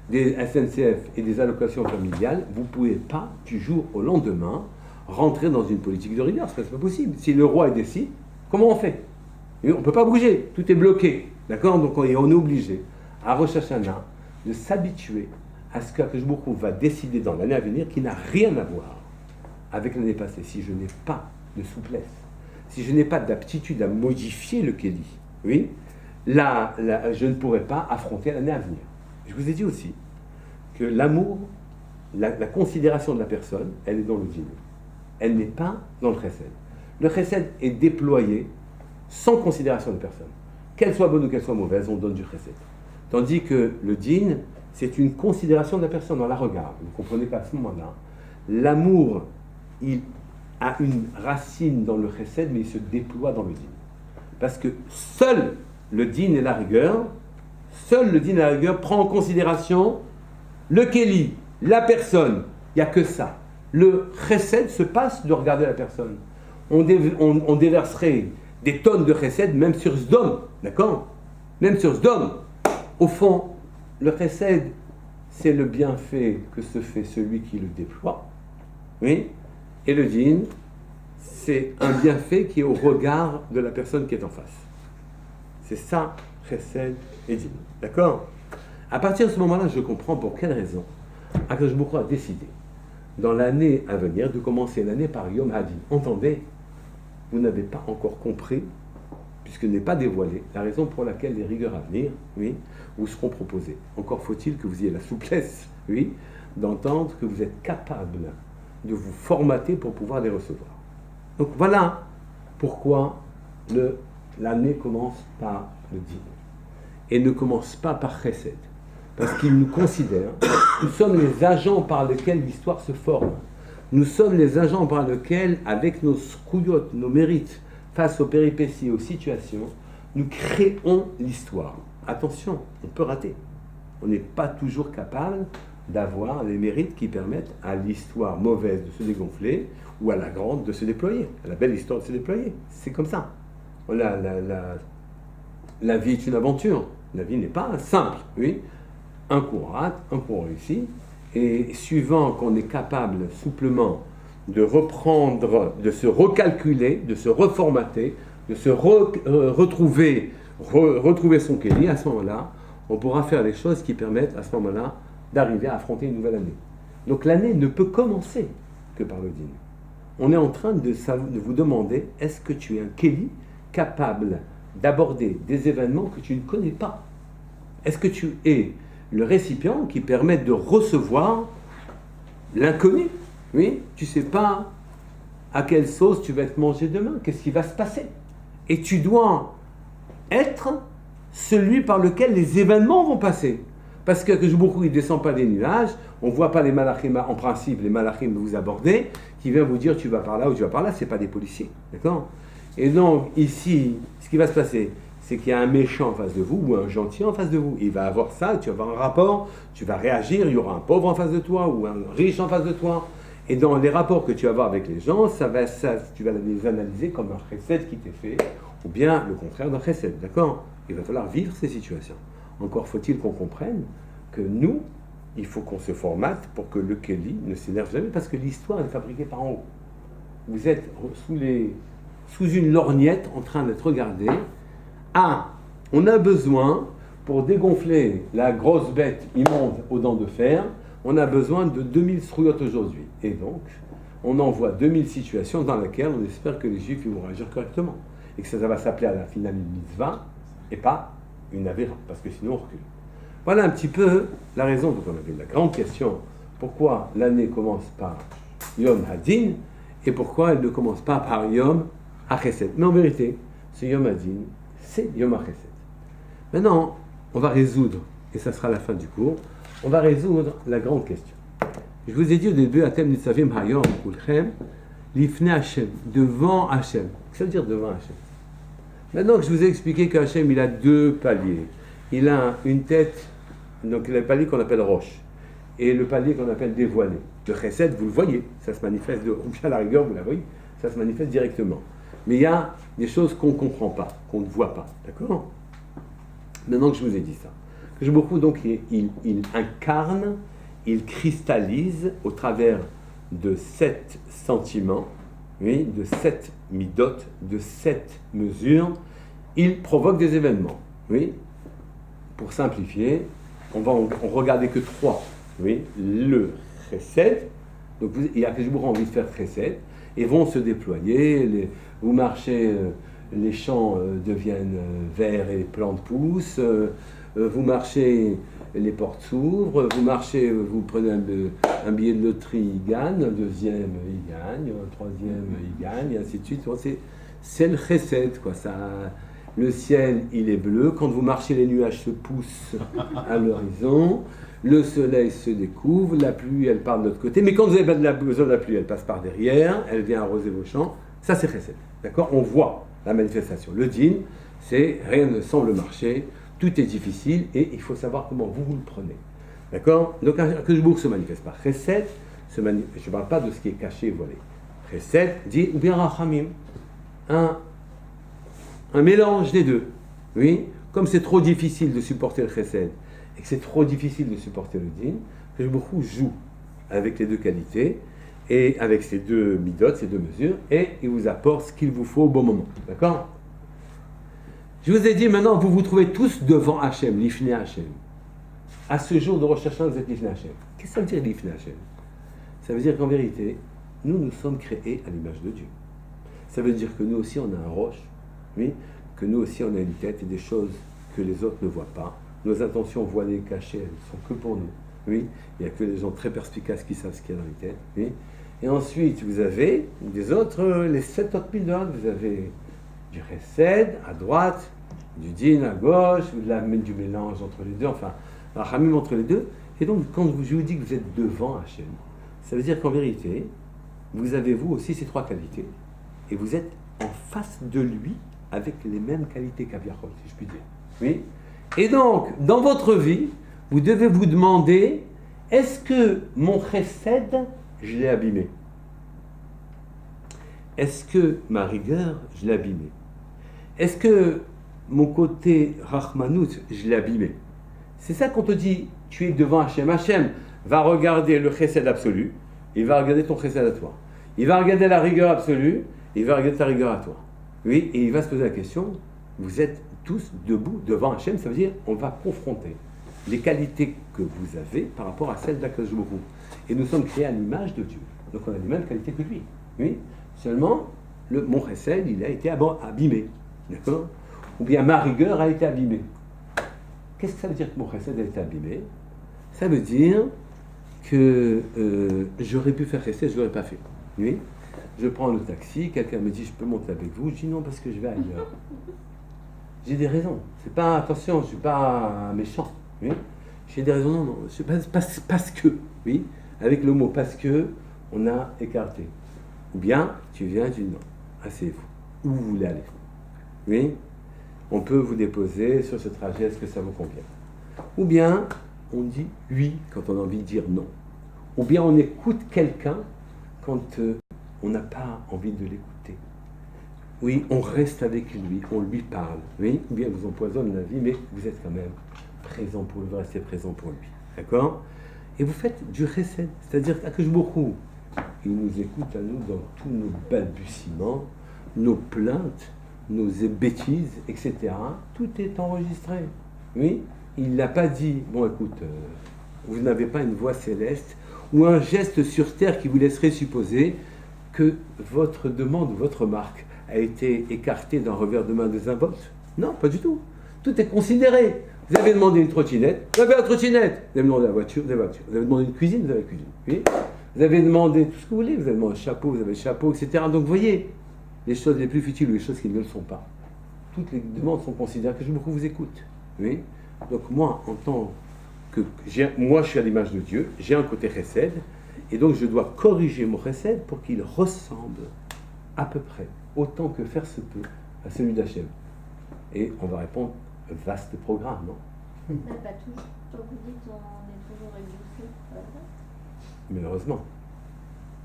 des SNCF et des allocations familiales, vous ne pouvez pas, du jour au lendemain, rentrer dans une politique de rigueur. Ce n'est pas possible. Si le roi décide, comment on fait? Et on ne peut pas bouger, tout est bloqué. D'accord? Donc on est obligé, à Rosh Hashanah, de s'habituer à ce qu'Akadosh Baruch Hu va décider dans l'année à venir, qui n'a rien à voir avec l'année passée. Si je n'ai pas de souplesse, si je n'ai pas d'aptitude à modifier le Kéli, oui, là, je ne pourrai pas affronter l'année à venir. Je vous ai dit aussi que l'amour, la considération de la personne, elle est dans le din. Elle n'est pas dans le chesed. Le chesed est déployé sans considération de personne. Qu'elle soit bonne ou qu'elle soit mauvaise, on donne du chesed. Tandis que le din, c'est une considération de la personne, on la regarde. Vous comprenez qu'à ce moment-là, l'amour, il a une racine dans le chesed, mais il se déploie dans le din. Parce que seul le din et la rigueur, prend en considération le kéli, la personne. Il n'y a que ça. Le chesed se passe de regarder la personne. On déverserait des tonnes de chesed même sur Sdom, d'accord? Même sur Sdom. Au fond, le chesed, c'est le bienfait que se fait celui qui le déploie. Oui? Et le din, c'est un bienfait qui est au regard de la personne qui est en face. C'est ça, chesed et din. D'accord? À partir de ce moment-là, je comprends pour quelle raison Akadosh Baruch Hu a décidé, dans l'année à venir, de commencer l'année par Yom Hadin. Entendez, vous n'avez pas encore compris, puisque n'est pas dévoilé, la raison pour laquelle les rigueurs à venir, oui, vous seront proposées. Encore faut-il que vous ayez la souplesse, oui, d'entendre que vous êtes capable de vous formater pour pouvoir les recevoir. Donc voilà pourquoi l'année commence par le din et ne commence pas par chesed, parce qu'il nous considère, nous sommes les agents par lesquels l'histoire se forme. Nous sommes les agents par lesquels, avec nos skouyotes, nos mérites, face aux péripéties, aux situations, nous créons l'histoire. Attention, on peut rater. On n'est pas toujours capable d'avoir les mérites qui permettent à l'histoire mauvaise de se dégonfler ou à la grande de se déployer, à la belle histoire de se déployer. C'est comme ça. La vie est une aventure. La vie n'est pas simple. Oui. Un coup on rate, un coup on réussit. Et suivant qu'on est capable souplement de reprendre, de se recalculer, de se reformater, de se retrouver son kéli, à ce moment-là, on pourra faire les choses qui permettent à ce moment-là d'arriver à affronter une nouvelle année. Donc l'année ne peut commencer que par le din. On est en train de vous demander, est-ce que tu es un kéli capable d'aborder des événements que tu ne connais pas? Est-ce que tu es le récipient qui permet de recevoir l'inconnu? Oui, tu ne sais pas à quelle sauce tu vas être mangé demain, qu'est-ce qui va se passer. Et tu dois être celui par lequel les événements vont passer. Parce que beaucoup, il ne descend pas des nuages, on ne voit pas les malachim, en principe, les malachim vous aborder, qui viennent vous dire tu vas par là ou tu vas par là, ce n'est pas des policiers. D'accord? Et donc, ici, ce qui va se passer, c'est qu'il y a un méchant en face de vous ou un gentil en face de vous. Il va avoir ça, tu vas avoir un rapport, tu vas réagir, il y aura un pauvre en face de toi ou un riche en face de toi. Et dans les rapports que tu vas avoir avec les gens, tu vas les analyser comme un chesed qui t'est fait, ou bien le contraire d'un chesed, d'accord? Il va falloir vivre ces situations. Encore faut-il qu'on comprenne que nous, il faut qu'on se formate pour que le Keli ne s'énerve jamais, parce que l'histoire est fabriquée par en haut. Vous êtes sous une lorgnette en train d'être regardé. On a besoin, pour dégonfler la grosse bête immonde aux dents de fer, on a besoin de 2000 srouillottes aujourd'hui. Et donc, on envoie 2000 situations dans lesquelles on espère que les Juifs vont réagir correctement. Et que ça va s'appeler à la finale une mitzvah et pas une avéra, parce que sinon on recule. Voilà un petit peu la raison. Donc on avait la grande question, pourquoi l'année commence par Yom Hadin et pourquoi elle ne commence pas par Yom HaChesed. Mais en vérité, ce Yom Hadin, c'est Yom HaChesed. Maintenant, on va résoudre, et ça sera la fin du cours, on va résoudre la grande question. Je vous ai dit au début, Atem Nitzavim Hayom Kulchem, Lifnei Hashem, devant Hashem. Qu'est-ce que ça veut dire devant Hashem? Maintenant que je vous ai expliqué qu'Hachem, il a deux paliers. Il a une tête, donc il a le palier qu'on appelle roche, et le palier qu'on appelle dévoilé. Le chesed, vous le voyez, ça se manifeste, ou bien à la rigueur, vous la voyez, ça se manifeste directement. Mais il y a des choses qu'on ne comprend pas, qu'on ne voit pas, d'accord? Maintenant que je vous ai dit ça, que je beaucoup, donc, il incarne, il cristallise au travers de 7 sentiments, oui, de 7 midot, de 7 mesures, il provoque des événements. Oui. Pour simplifier, on va en regarder que 3. Oui. Le chesed, donc il y a que je vous envie de faire chesed, et vont se déployer, vous marchez, les champs deviennent verts et les plantes poussent, vous marchez, les portes s'ouvrent, vous marchez, vous prenez un billet de loterie, il gagne, un deuxième, il gagne, un troisième, il gagne, et ainsi de suite. C'est le chesed, quoi. Ça, le ciel, il est bleu. Quand vous marchez, les nuages se poussent à l'horizon. Le soleil se découvre. La pluie, elle part de l'autre côté. Mais quand vous avez besoin de la pluie, elle passe par derrière. Elle vient arroser vos champs. Ça, c'est chesed. D'accord? On voit la manifestation. Le din, c'est rien ne semble marcher. Tout est difficile et il faut savoir comment vous le prenez. D'accord? Donc, un Akashbourg se manifeste par chesed. Je ne parle pas de ce qui est caché et voilé. Chesed dit, ou bien rachamim. Un mélange des deux. Oui, comme c'est trop difficile de supporter le chesed et que c'est trop difficile de supporter le din, que beaucoup joue avec les deux qualités et avec ces deux midot, ces deux mesures, et il vous apporte ce qu'il vous faut au bon moment. D'accord? Je vous ai dit maintenant, vous vous trouvez tous devant Hachem, l'ifnei Hachem. À ce jour de Rosh Hashanah, vous êtes l'ifnei Hachem. Qu'est-ce que ça veut dire l'ifnei Hachem? Ça veut dire qu'en vérité, nous sommes créés à l'image de Dieu. Ça veut dire que nous aussi, on a un roche, oui, que nous aussi, on a une tête et des choses que les autres ne voient pas. Nos intentions voilées, cachées, elles ne sont que pour nous. Oui, il n'y a que les gens très perspicaces qui savent ce qu'il y a dans les têtes. Oui. Et ensuite, vous avez des autres, les 7 autres midot. Vous avez du chesed à droite, du din à gauche, du mélange entre les deux, enfin, un ramim entre les deux. Et donc, quand je vous dis que vous êtes devant Hachem, ça veut dire qu'en vérité, vous avez vous aussi ces 3 qualités. Et vous êtes en face de lui avec les mêmes qualités qu'Aviachol, si je puis dire. Oui. Et donc, dans votre vie, vous devez vous demander, est-ce que mon chesed, je l'ai abîmé? Est-ce que ma rigueur, je l'ai abîmé? Est-ce que mon côté rachmanout, je l'ai abîmé? C'est ça qu'on te dit, tu es devant Hachem. Hachem va regarder le chesed absolu, il va regarder ton chesed à toi. Il va regarder la rigueur absolue, il va regarder ta rigueur à toi. Oui, et il va se poser la question, vous êtes tous debout devant Hachem, ça veut dire on va confronter les qualités que vous avez par rapport à celles d'Akadosh Baruch Hu. Et nous sommes créés à l'image de Dieu. Donc on a les mêmes qualités que lui. Oui, seulement mon chesed, il a été abîmé. D'accord? Ou bien ma rigueur a été abîmée. Qu'est-ce que ça veut dire que mon chesed a été abîmé? Ça veut dire que j'aurais pu faire chesed, je ne l'aurais pas fait. Oui. Je prends le taxi, quelqu'un me dit je peux monter avec vous, je dis non parce que je vais ailleurs. J'ai des raisons. C'est pas, attention, je ne suis pas méchant. Oui. J'ai des raisons, non, c'est parce que, oui, avec le mot parce que, on a écarté. Ou bien, tu viens, tu dis non, asseyez-vous. Où vous voulez aller? Oui. on peut vous déposer sur ce trajet, est-ce que ça vous convient? Ou bien, on dit oui quand on a envie de dire non. Ou bien on écoute quelqu'un quand on n'a pas envie de l'écouter. Oui, on reste avec lui, on lui parle. Oui, ou bien vous empoisonne la vie, mais vous êtes quand même présent pour lui, vous restez présent pour lui. D'accord? Et vous faites du chesed, c'est-à-dire qu'Akadosh Baruch Hu, il nous écoute à nous dans tous nos balbutiements, nos plaintes, nos bêtises, etc. Tout est enregistré. Oui, il n'a pas dit, bon écoute, vous n'avez pas une voix céleste ou un geste sur terre qui vous laisserait supposer que votre demande, votre remarque a été écartée d'un revers de main de Zimbolt. Non, pas du tout. Tout est considéré. Vous avez demandé une trottinette, vous avez la trottinette. Vous avez demandé la voiture, vous avez la voiture. Vous avez demandé une cuisine, vous avez la cuisine. Oui. Vous avez demandé tout ce que vous voulez, vous avez demandé un chapeau, vous avez le chapeau, etc. Donc vous voyez, les choses les plus futiles ou les choses qui ne le sont pas. Toutes les demandes sont considérées, que je vous écoute. Oui. Donc moi, en tant que moi je suis à l'image de Dieu, j'ai un côté chesed, et donc je dois corriger mon chesed pour qu'il ressemble à peu près, autant que faire se peut, à celui d'Hachem. Et on va répondre, vaste programme, non? Pas toujours. Quand vous dites on est toujours exaucé, Malheureusement.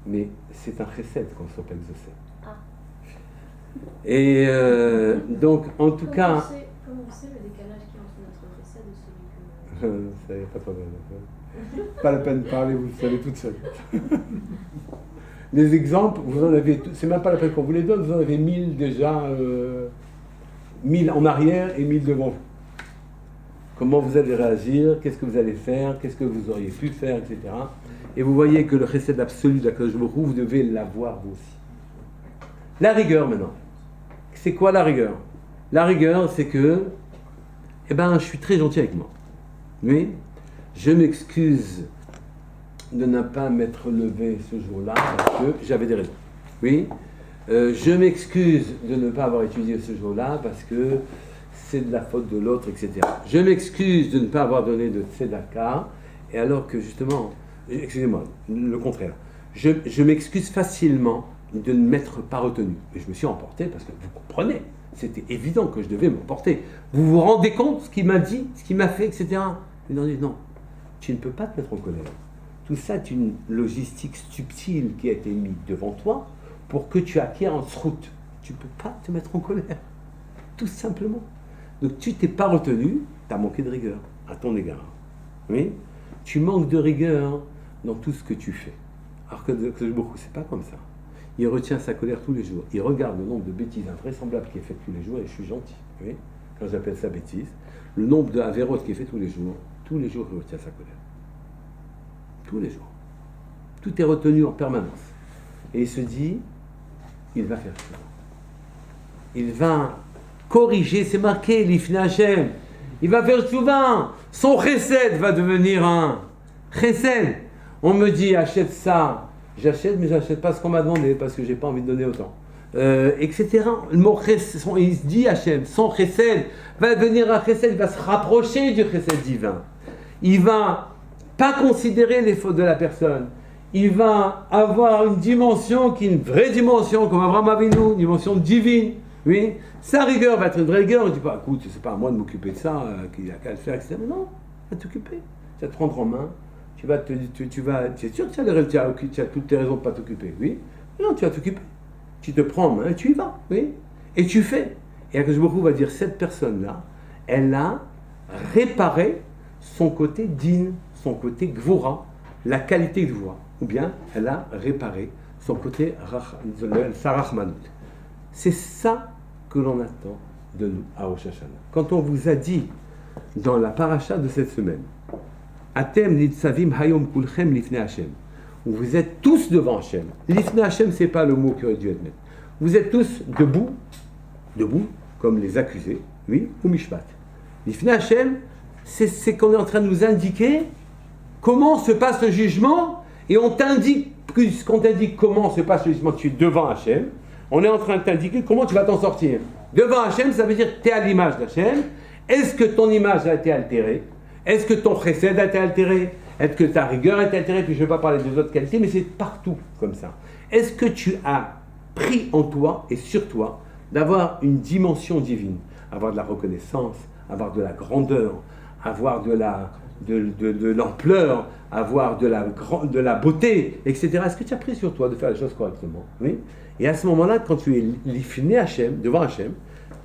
Mais c'est un chesed qu'on ne soit pas exaucé. Ah. Et donc, en tout cas... Comment on sait le décalage qui est entre notre chesed et celui que... Ça y est, pas de problème. Pas la peine de parler, vous le savez toute seule. Les exemples, vous en avez... C'est même pas la peine qu'on vous les donne, vous en avez 1000 déjà... 1000 en arrière et 1000 devant vous. Comment vous allez réagir, qu'est-ce que vous allez faire, qu'est-ce que vous auriez pu faire, etc. Et vous voyez que le chesed absolu de l'Akadosh Baruch Hu, vous devez l'avoir vous aussi. La rigueur maintenant. C'est quoi la rigueur? La rigueur, c'est que, je suis très gentil avec moi. Oui, je m'excuse de ne pas m'être levé ce jour-là parce que j'avais des raisons. Oui, je m'excuse de ne pas avoir étudié ce jour-là parce que c'est de la faute de l'autre, etc. Je m'excuse de ne pas avoir donné de tzedaka, et alors que justement, excusez-moi, le contraire, je m'excuse facilement de ne m'être pas retenu. Et je me suis emporté parce que vous comprenez, c'était évident que je devais m'emporter. Vous vous rendez compte de ce qu'il m'a dit, ce qu'il m'a fait, etc. Il m'a dit non, tu ne peux pas te mettre en colère. Tout ça est une logistique subtile qui a été mise devant toi pour que tu acquières en route. Tu ne peux pas te mettre en colère, tout simplement. Donc tu t'es pas retenu, tu as manqué de rigueur à ton égard. Oui, tu manques de rigueur dans tout ce que tu fais. Alors que c'est pas comme ça. Il retient sa colère tous les jours. Il regarde le nombre de bêtises invraisemblables qui est fait tous les jours, et je suis gentil. Oui, quand j'appelle ça bêtise, le nombre de avérotes qui est fait tous les jours, il retient sa colère. Tous les jours. Tout est retenu en permanence. Et il se dit, il va faire ça. Il va corriger, c'est marqué, l'ifna Hashem. Il va faire souvent. Son chesed va devenir un chesed. On me dit, achète ça. J'achète, mais j'achète pas ce qu'on m'a demandé parce que j'ai pas envie de donner autant. Etc. Il se dit, Hashem, son chesed va devenir un chesed, il va se rapprocher du chesed divin. Il va pas considérer les fautes de la personne. Il va avoir une dimension qui est une vraie dimension, comme Abraham Avinu, une dimension divine. Oui, sa rigueur va être une vraie rigueur. Il ne dit pas, écoute, c'est pas à moi de m'occuper de ça, qu'il a qu'à le faire, etc. Mais non, il va t'occuper. Tu vas te prendre en main. Tu es sûr que tu as toutes tes raisons de ne pas t'occuper. Oui, mais non, tu vas t'occuper. Tu te prends en main et tu y vas. Oui, et tu fais. Et Akadosh Baruch Hu va dire, cette personne-là, elle a réparé son côté din, son côté gvura, la qualité gvura. Ou bien, elle a réparé son côté sarachmanut. C'est ça que l'on attend de nous à Rosh Hashanah. Quand on vous a dit dans la paracha de cette semaine, Atem nitzavim hayom kulchem lifnei Hashem, où vous êtes tous devant Hashem. Lifnei Hashem, c'est pas le mot qui aurait dû être mis. Vous êtes tous debout, comme les accusés, oui, ou mishpat. Lifnei Hashem, c'est qu'on est en train de nous indiquer comment se passe le jugement, et on t'indique, puisqu'on t'indique comment se passe le jugement, tu es devant Hashem. On est en train de t'indiquer comment tu vas t'en sortir. Devant Hashem, ça veut dire que tu es à l'image d'Hachem. Est-ce que ton image a été altérée? Est-ce que ton chesed a été altéré? Est-ce que ta rigueur a été altérée? Puis je ne vais pas parler des autres qualités, mais c'est partout comme ça. Est-ce que tu as pris en toi et sur toi d'avoir une dimension divine, avoir de la reconnaissance, avoir de la grandeur, avoir de l'ampleur, avoir de la beauté, etc. Est-ce que tu as pris sur toi de faire les choses correctement? Oui. Et à ce moment-là, quand tu es l'ifné Hachem, devant Hachem,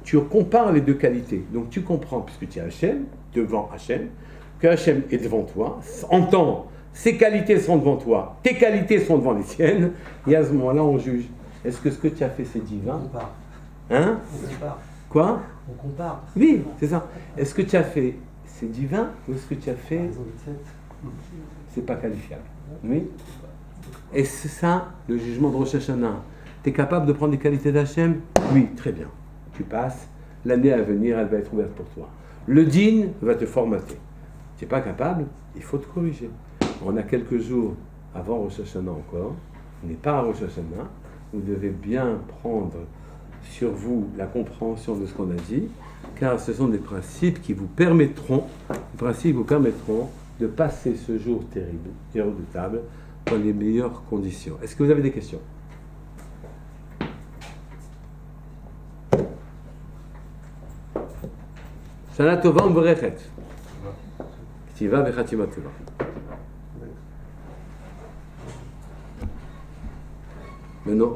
tu compares les deux qualités. Donc tu comprends, puisque tu es Hachem, devant Hachem, que Hachem est devant toi, entend, ses qualités sont devant toi, tes qualités sont devant les siennes, et à ce moment-là, on juge. Est-ce que ce que tu as fait, c'est divin? On compare. Hein? On compare. Quoi? On compare. Oui, c'est ça. Est-ce que tu as fait, c'est divin, ou est-ce que tu as fait, c'est pas qualifiable? Oui. Et c'est ça, le jugement de Rosh Hashanah. Tu es capable de prendre les qualités d'Hachem? Oui, très bien. Tu passes, l'année à venir, elle va être ouverte pour toi. Le dîn va te formater. Tu n'es pas capable, il faut te corriger. On a quelques jours avant Rosh Hashanah encore, on n'est pas à Rosh Hashanah, vous devez bien prendre sur vous la compréhension de ce qu'on a dit, car ce sont des principes qui vous permettront, de passer ce jour terrible et redoutable dans les meilleures conditions. Est-ce que vous avez des questions? Shana Tova U'Berechet. Ktiva Vechatima Tova. Maintenant,